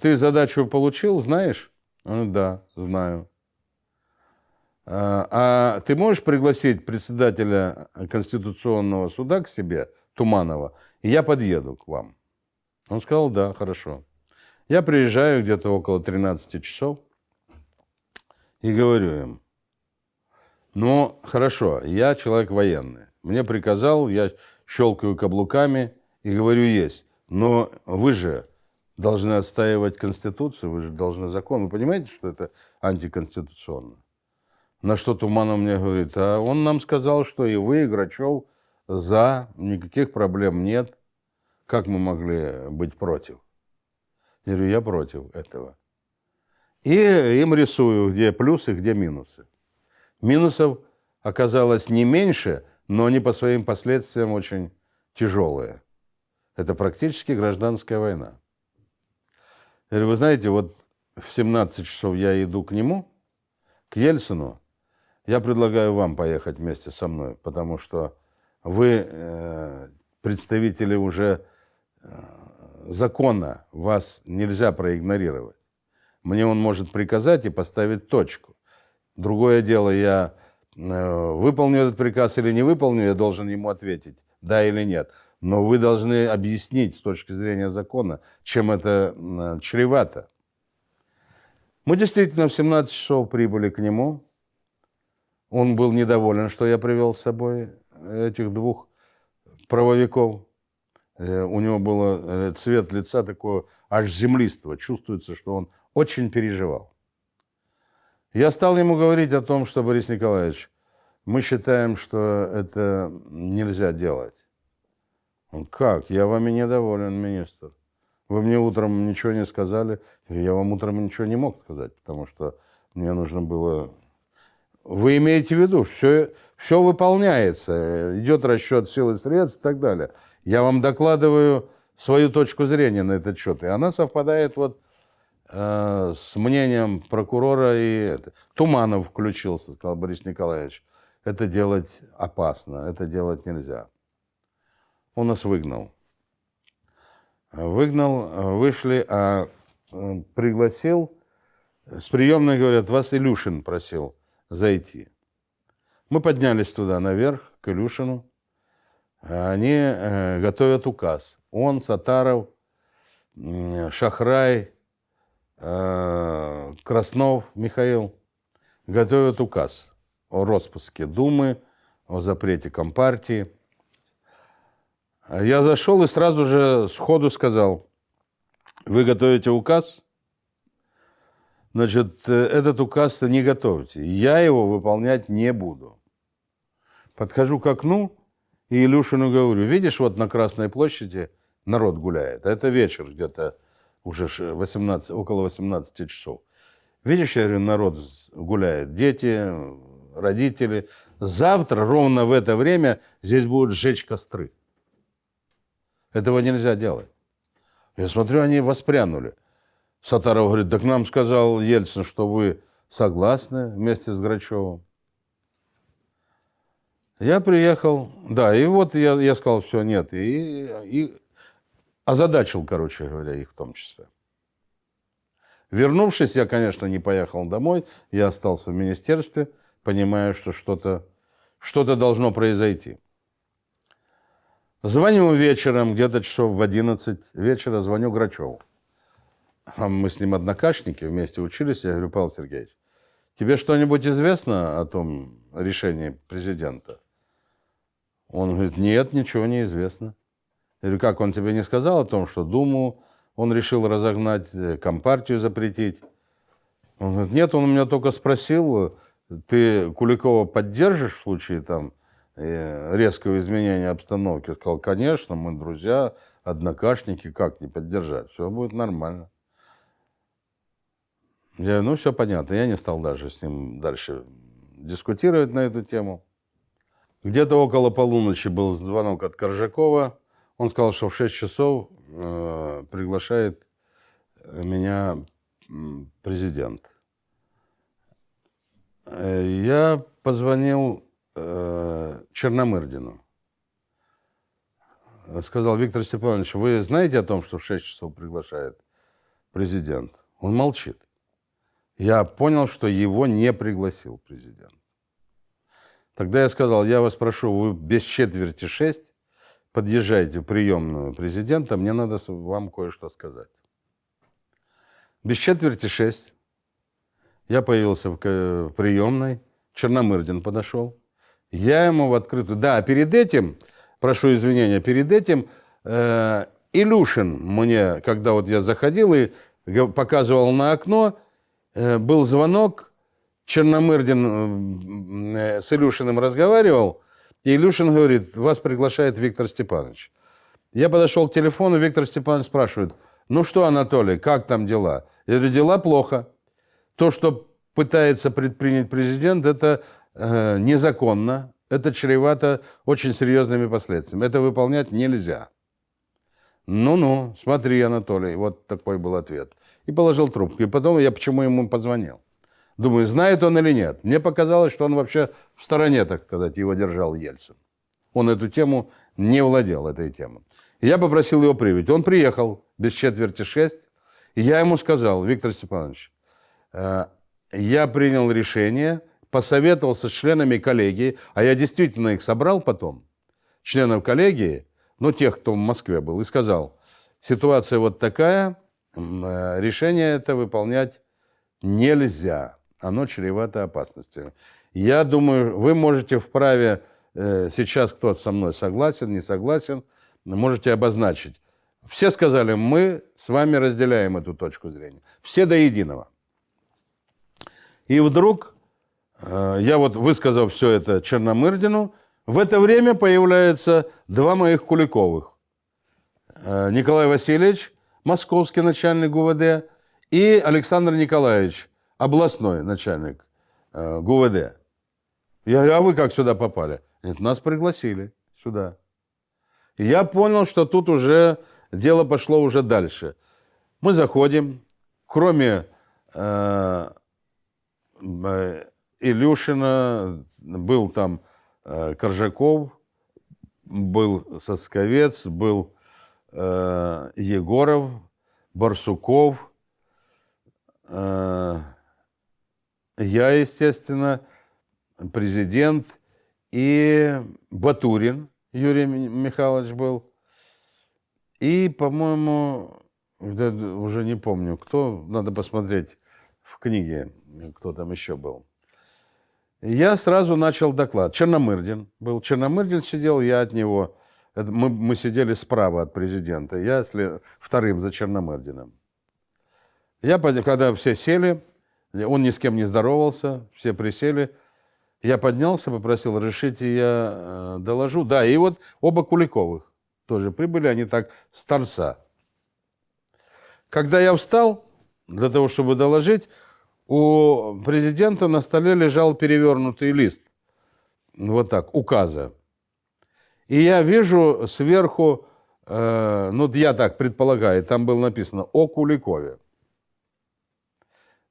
ты задачу получил, знаешь? Он говорит: да, знаю. А ты можешь пригласить председателя Конституционного суда к себе, Туманова, и я подъеду к вам? Он сказал: да, хорошо. Я приезжаю где-то около 13 часов и говорю им: ну, хорошо, я человек военный. Мне приказал, я щелкаю каблуками и говорю: есть. Но вы же должны отстаивать Конституцию, вы же должны закон. Вы понимаете, что это антиконституционно? На что Туманов мне говорит: а он нам сказал, что и вы, и Грачев, за, никаких проблем нет. Как мы могли быть против? Я говорю: я против этого. И им рисую, где плюсы, где минусы. Минусов оказалось не меньше, но они по своим последствиям очень тяжелые. Это практически гражданская война. Я говорю: вы знаете, вот в 17 часов я иду к нему, к Ельцину. Я предлагаю вам поехать вместе со мной, потому что вы представители уже закона, вас нельзя проигнорировать. Мне он может приказать и поставить точку. Другое дело, я выполню этот приказ или не выполню, я должен ему ответить, да или нет. Но вы должны объяснить с точки зрения закона, чем это чревато. Мы действительно в 17 часов прибыли к нему. Он был недоволен, что я привел с собой этих двух правовиков. У него был цвет лица такого аж землистого. Чувствуется, что он очень переживал. Я стал ему говорить о том, что, Борис Николаевич, мы считаем, что это нельзя делать. Он: как? Я вами недоволен, министр. Вы мне утром ничего не сказали. Я вам утром ничего не мог сказать, потому что мне нужно было... Вы имеете в виду, все выполняется, идет расчет сил и средств и так далее. Я вам докладываю свою точку зрения на этот счет, и она совпадает вот с мнением прокурора. И Туманов включился, сказал: Борис Николаевич, это делать опасно, это делать нельзя. Он нас выгнал. Вышли, а пригласил, с приемной говорят: вас Илюшин просил зайти. Мы поднялись туда наверх, к Илюшину. Они готовят указ. Он, Сатаров, Шахрай, Краснов Михаил готовят указ о распуске Думы, о запрете Компартии. Я зашел и сразу же сходу сказал: вы готовите указ? Значит, этот указ не готовьте. Я его выполнять не буду. Подхожу к окну и Илюшину говорю: видишь, вот на Красной площади народ гуляет. Это вечер где-то уже 18, около 18 часов. Видишь, я говорю, народ гуляет, дети, родители. Завтра ровно в это время здесь будут сжечь костры. Этого нельзя делать. Я смотрю, они воспрянули. Сатаров говорит, так нам сказал Ельцин, что вы согласны вместе с Грачевым. Я приехал, да, и вот я сказал, все, нет, и озадачил, короче говоря, их в том числе. Вернувшись, я, конечно, не поехал домой, я остался в министерстве, понимая, что что-то должно произойти. Звоню вечером, где-то часов в 11 вечера, звоню Грачеву. Мы с ним однокашники, вместе учились. Я говорю, Павел Сергеевич, тебе что-нибудь известно о том решении президента? Он говорит, нет, ничего не известно. Я говорю, как, он тебе не сказал о том, что Думу он решил разогнать, Компартию запретить? Он говорит, нет, он у меня только спросил, ты Куликова поддержишь в случае там резкого изменения обстановки? Я сказал, конечно, мы друзья, однокашники, как не поддержать? Все будет нормально. Я говорю, ну, все понятно. Я не стал даже с ним дальше дискутировать на эту тему. Где-то около полуночи был звонок от Коржакова. Он сказал, что в 6 часов приглашает меня президент. Я позвонил Черномырдину. Сказал, Виктор Степанович, вы знаете о том, что в 6 часов приглашает президент? Он молчит. Я понял, что его не пригласил президент. Тогда я сказал, я вас прошу, вы без 5:45 подъезжайте в приемную президента, мне надо вам кое-что сказать. Без 5:45 я появился в приемной, Черномырдин подошел. Я ему в открытую... Да, перед этим, прошу извинения, перед этим Илюшин мне, когда вот я заходил и показывал на окно, был звонок, Черномырдин с Илюшиным разговаривал, и Илюшин говорит, вас приглашает Виктор Степанович. Я подошел к телефону, Виктор Степанович спрашивает, ну что, Анатолий, как там дела? Я говорю, дела плохо. То, что пытается предпринять президент, это незаконно, это чревато очень серьезными последствиями. Это выполнять нельзя. Ну-ну, смотри, Анатолий, вот такой был ответ. И положил трубку. И потом я почему ему позвонил. Думаю, знает он или нет. Мне показалось, что он вообще в стороне, так сказать, его держал Ельцин. Он эту тему не владел, этой темой. И я попросил его приехать. Он приехал без 5:45. И я ему сказал, Виктор Степанович, я принял решение, посоветовался с членами коллегии, а я действительно их собрал потом, членов коллегии, ну, тех, кто в Москве был, и сказал, ситуация вот такая, решение это выполнять нельзя, оно чревато опасностями. Я думаю, вы можете вправе, сейчас кто со мной согласен, не согласен, можете обозначить. Все сказали, мы с вами разделяем эту точку зрения. Все до единого. И вдруг, я вот высказал все это Черномырдину, в это время появляются два моих Куликовых. Николай Васильевич, московский начальник ГУВД, и Александр Николаевич, областной начальник ГУВД. Я говорю, а вы как сюда попали? Нет, нас пригласили сюда. И я понял, что тут уже дело пошло уже дальше. Мы заходим, кроме Илюшина, был там Коржаков, был Сосковец, был Егоров, Барсуков, я, естественно, президент, и Батурин Юрий Михайлович был. И, по-моему, уже не помню, кто, надо посмотреть в книге, кто там еще был. Я сразу начал доклад. Черномырдин был. Черномырдин сидел, я от него. Мы сидели справа от президента. Я вторым за Черномырдиным. Когда все сели, он ни с кем не здоровался, все присели. Я поднялся, попросил, разрешите, я доложу. Да, и вот оба Куликовых тоже прибыли, они так с торца. Когда я встал для того, чтобы доложить, у президента на столе лежал перевернутый лист, вот так, указа. И я вижу сверху, ну, я так предполагаю, там было написано «О Куликове».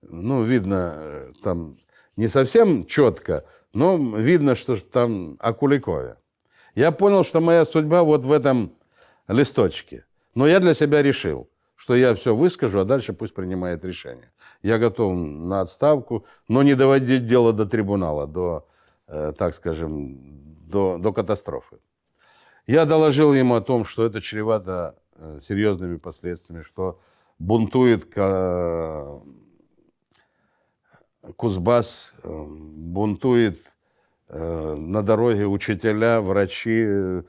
Ну, видно, там не совсем четко, но видно, что там о Куликове. Я понял, что моя судьба вот в этом листочке. Но я для себя решил, что я все выскажу, а дальше пусть принимает решение. Я готов на отставку, но не доводить дело до трибунала, до, так скажем, до катастрофы. Я доложил ему о том, что это чревато серьезными последствиями, что бунтует Кузбасс, бунтует на дороге учителя, врачи,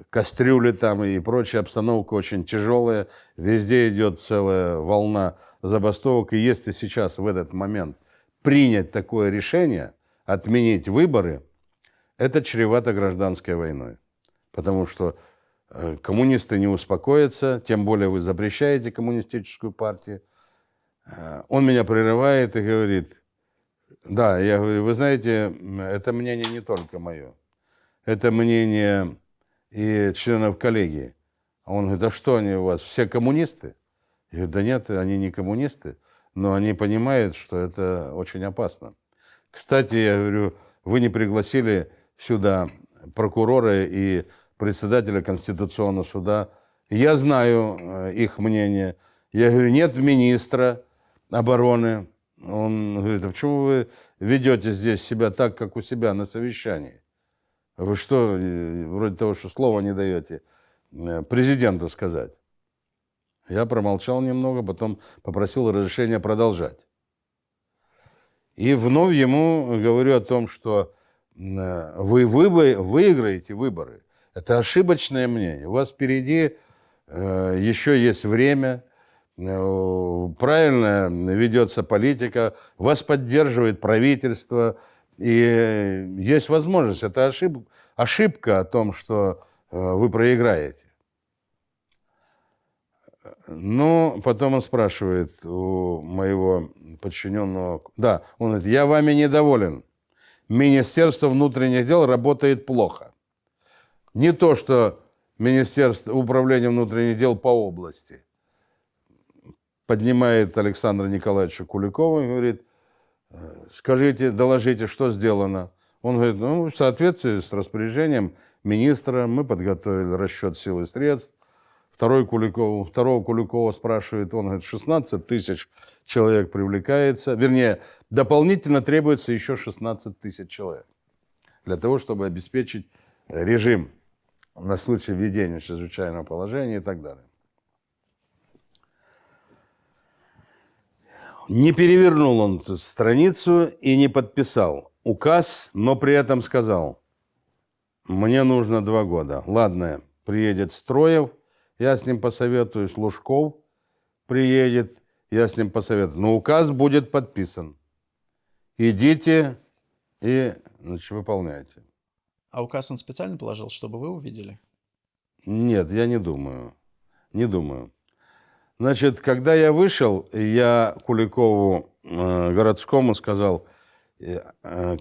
кастрюли там и прочая обстановка очень тяжелая. Везде идет целая волна забастовок. И если сейчас в этот момент принять такое решение, отменить выборы, это чревато гражданской войной. Потому что коммунисты не успокоятся, тем более вы запрещаете коммунистическую партию. Он меня прерывает и говорит: да, я говорю, вы знаете, это мнение не только мое, это мнение и членов коллегии. А он говорит: а что они у вас, все коммунисты? Я говорю: да нет, они не коммунисты, но они понимают, что это очень опасно. Кстати, я говорю, вы не пригласили сюда прокурора и председателя Конституционного суда. Я знаю их мнение. Я говорю: нет министра обороны. Он говорит: а почему вы ведете здесь себя так, как у себя на совещании? Вы что, вроде того, что слова не даете президенту сказать? Я промолчал немного, потом попросил разрешения продолжать. И вновь ему говорю о том, что вы выиграете выборы. Это ошибочное мнение. У вас впереди еще есть время, правильно ведется политика, вас поддерживает правительство, и есть возможность. Это ошибка о том, что вы проиграете. Но потом он спрашивает у моего подчиненного, да, он говорит: я вами недоволен. Министерство внутренних дел работает плохо. Не то, что Министерство управления внутренних дел по области. Поднимает Александра Николаевича Куликова и говорит: скажите, доложите, что сделано. Он говорит: ну, в соответствии с распоряжением министра мы подготовили расчет сил и средств. Второго Куликова спрашивает, он говорит: 16 тысяч человек привлекается, вернее, дополнительно требуется еще 16 тысяч человек для того, чтобы обеспечить режим на случай введения чрезвычайного положения и так далее. Не перевернул он страницу и не подписал указ, но при этом сказал: мне нужно 2 года. Ладно, приедет Строев, я с ним посоветуюсь, Лужков приедет, я с ним посоветую. Но указ будет подписан. Идите и, значит, выполняйте. А указ он специально положил, чтобы вы увидели? Нет, я не думаю. Не думаю. Значит, когда я вышел, я Куликову городскому сказал: в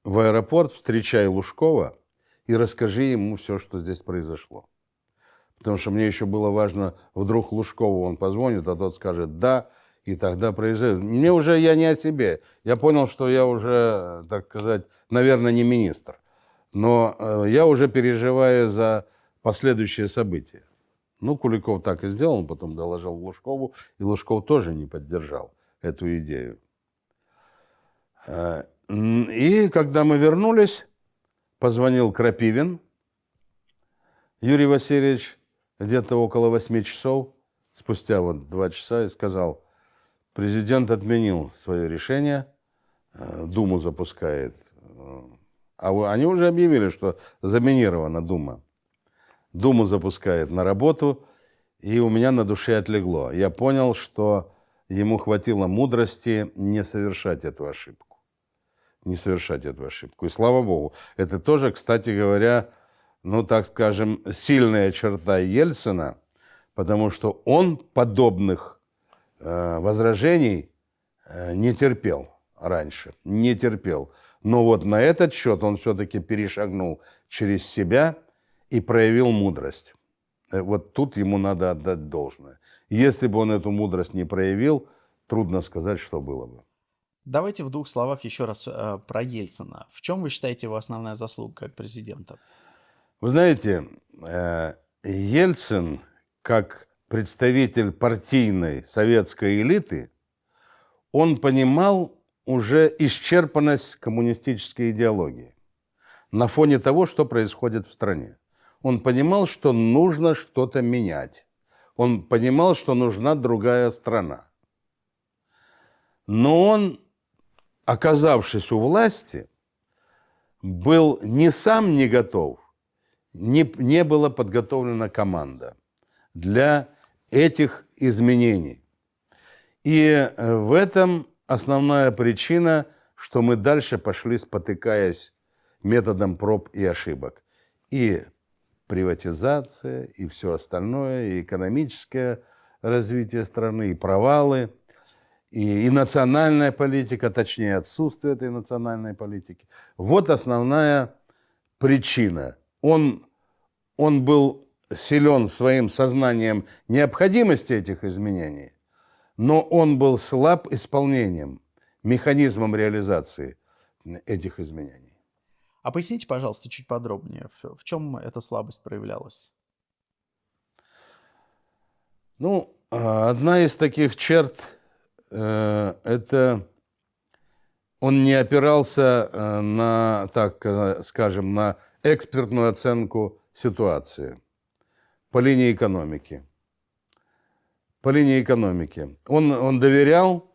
аэропорт встречай Лужкова и расскажи ему все, что здесь произошло. Потому что мне еще было важно, вдруг Лужкову он позвонит, а тот скажет «да», и тогда произойдет. Мне уже, я не о себе. Я понял, что я уже, так сказать, наверное, не министр. Но я уже переживаю за последующие события. Ну, Куликов так и сделал, он потом доложил Лужкову, и Лужков тоже не поддержал эту идею. И когда мы вернулись, позвонил Крапивин Юрий Васильевич где-то около 8 часов, спустя вот 2 часа, и сказал: президент отменил свое решение, Думу запускает. А они уже объявили, что заминирована Дума. Думу запускает на работу, и у меня на душе отлегло. Я понял, что ему хватило мудрости не совершать эту ошибку. Не совершать эту ошибку. И слава Богу. Это тоже, кстати говоря, ну, так скажем, сильная черта Ельцина, потому что он подобных возражений не терпел раньше, не терпел. Но вот на этот счет он все-таки перешагнул через себя и проявил мудрость. Вот тут ему надо отдать должное. Если бы он эту мудрость не проявил, трудно сказать, что было бы. Давайте в двух словах еще раз про Ельцина. В чем вы считаете его основная заслуга как президента? Вы знаете, Ельцин, как представитель партийной советской элиты, он понимал уже исчерпанность коммунистической идеологии на фоне того, что происходит в стране. Он понимал, что нужно что-то менять. Он понимал, что нужна другая страна. Но он, оказавшись у власти, был не сам не готов, не была подготовлена команда для этих изменений. И в этом основная причина, что мы дальше пошли, спотыкаясь методом проб и ошибок. И приватизация, и все остальное, и экономическое развитие страны, и провалы, и национальная политика, точнее отсутствие этой национальной политики. Вот основная причина. Он был силен своим сознанием необходимости этих изменений, но он был слаб исполнением, механизмом реализации этих изменений. А поясните, пожалуйста, чуть подробнее, в чем эта слабость проявлялась? Ну, одна из таких черт это он не опирался на, так скажем, на экспертную оценку ситуации по линии экономики. По линии экономики. Он доверял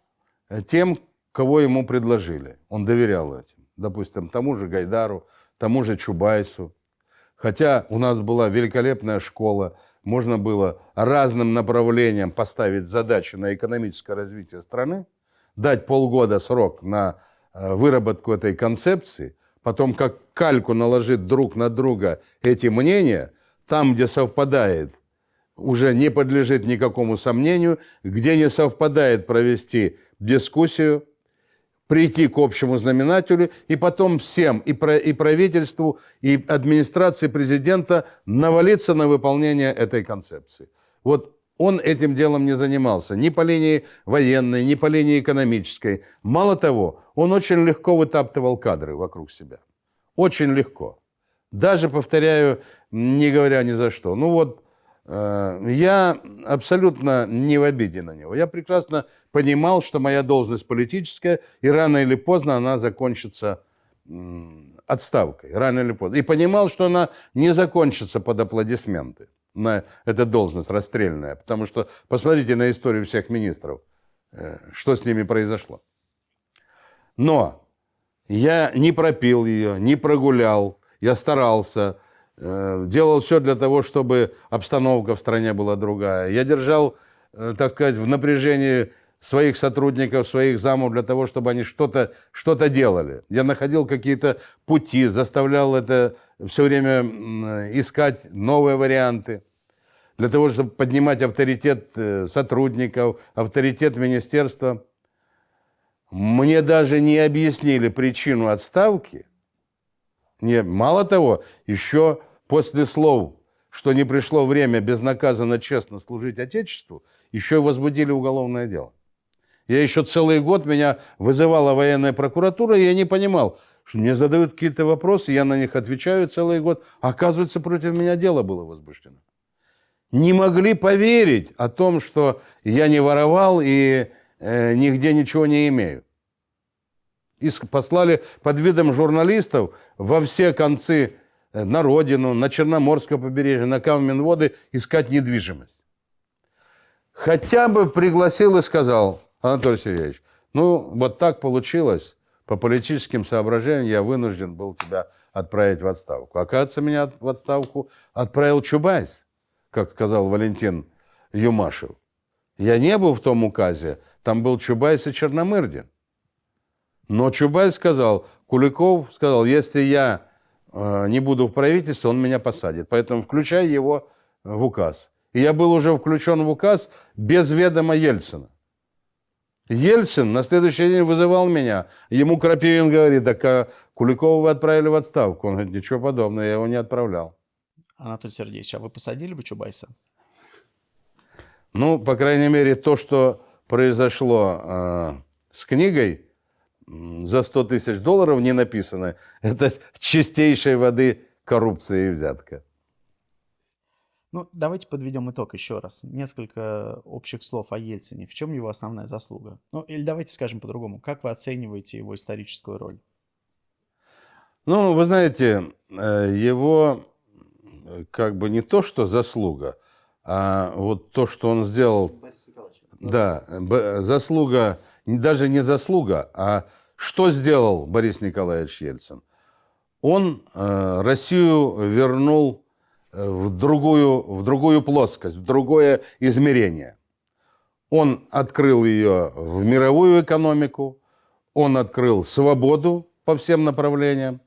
тем, кого ему предложили. Он доверял этим. Допустим, тому же Гайдару, тому же Чубайсу. Хотя у нас была великолепная школа, можно было разным направлениям поставить задачи на экономическое развитие страны, дать полгода срок на выработку этой концепции, потом как кальку наложить друг на друга эти мнения, там, где совпадает, уже не подлежит никакому сомнению, где не совпадает, провести дискуссию, прийти к общему знаменателю, и потом всем, и правительству, и администрации президента навалиться на выполнение этой концепции. Вот он этим делом не занимался ни по линии военной, ни по линии экономической. Мало того, он очень легко вытаптывал кадры вокруг себя. Очень легко. Даже, повторяю, не говоря ни за что. Ну вот, я абсолютно не в обиде на него. Я прекрасно понимал, что моя должность политическая, и рано или поздно она закончится отставкой. Рано или поздно. И понимал, что она не закончится под аплодисменты. Эта должность расстрельная. Потому что посмотрите на историю всех министров. Что с ними произошло. Но я не пропил ее, не прогулял. Я старался. Делал все для того, чтобы обстановка в стране была другая. Я держал, так сказать, в напряжении своих сотрудников, своих замов для того, чтобы они что-то делали. Я находил какие-то пути, заставлял это все время искать новые варианты. Для того, чтобы поднимать авторитет сотрудников, авторитет министерства. Мне даже не объяснили причину отставки. Мало того, еще после слов, что не пришло время безнаказанно честно служить Отечеству, еще и возбудили уголовное дело. Я еще целый год, меня вызывала военная прокуратура, и я не понимал, что мне задают какие-то вопросы, я на них отвечаю целый год. А оказывается, против меня дело было возбуждено. Не могли поверить о том, что я не воровал и нигде ничего не имею. И послали под видом журналистов во все концы на родину, на Черноморское побережье, на Кавминводы искать недвижимость. Хотя бы пригласил и сказал: Анатолий Сергеевич, ну вот так получилось, по политическим соображениям я вынужден был тебя отправить в отставку. Оказывается, меня в отставку отправил Чубайс, как сказал Валентин Юмашев. Я не был в том указе, там был Чубайс и Черномырдин. Но Чубайс сказал, Куликов сказал, если я не буду в правительстве, он меня посадит. Поэтому включай его в указ. И я был уже включен в указ без ведома Ельцина. Ельцин на следующий день вызывал меня. Ему Крапивин говорит: так Куликова вы отправили в отставку. Он говорит: ничего подобного, я его не отправлял. Анатолий Сергеевич, а вы посадили бы Чубайса? Ну, по крайней мере, то, что произошло с книгой за 100 тысяч долларов не написано, это чистейшей воды коррупция и взятка. Ну, давайте подведем итог еще раз. Несколько общих слов о Ельцине. В чем его основная заслуга? Ну, или давайте скажем по-другому. Как вы оцениваете его историческую роль? Ну, вы знаете, его как бы не то, что заслуга, а вот то, что он сделал, Борис Николаевич. да, заслуга, даже не заслуга, а что сделал Борис Николаевич Ельцин? Он Россию вернул в другую плоскость, в другое измерение. Он открыл ее в мировую экономику, он открыл свободу по всем направлениям.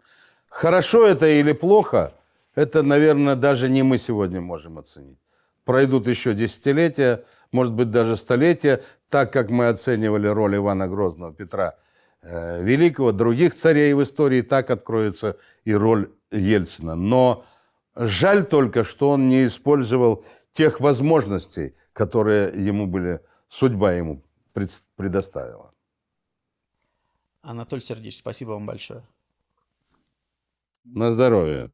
Хорошо это или плохо, это, наверное, даже не мы сегодня можем оценить. Пройдут еще десятилетия, может быть, даже столетия, так как мы оценивали роль Ивана Грозного, Петра Великого, других царей в истории, так откроется и роль Ельцина. Но жаль только, что он не использовал тех возможностей, которые ему были, судьба ему предоставила. Анатолий Сергеевич, спасибо вам большое. На здоровье.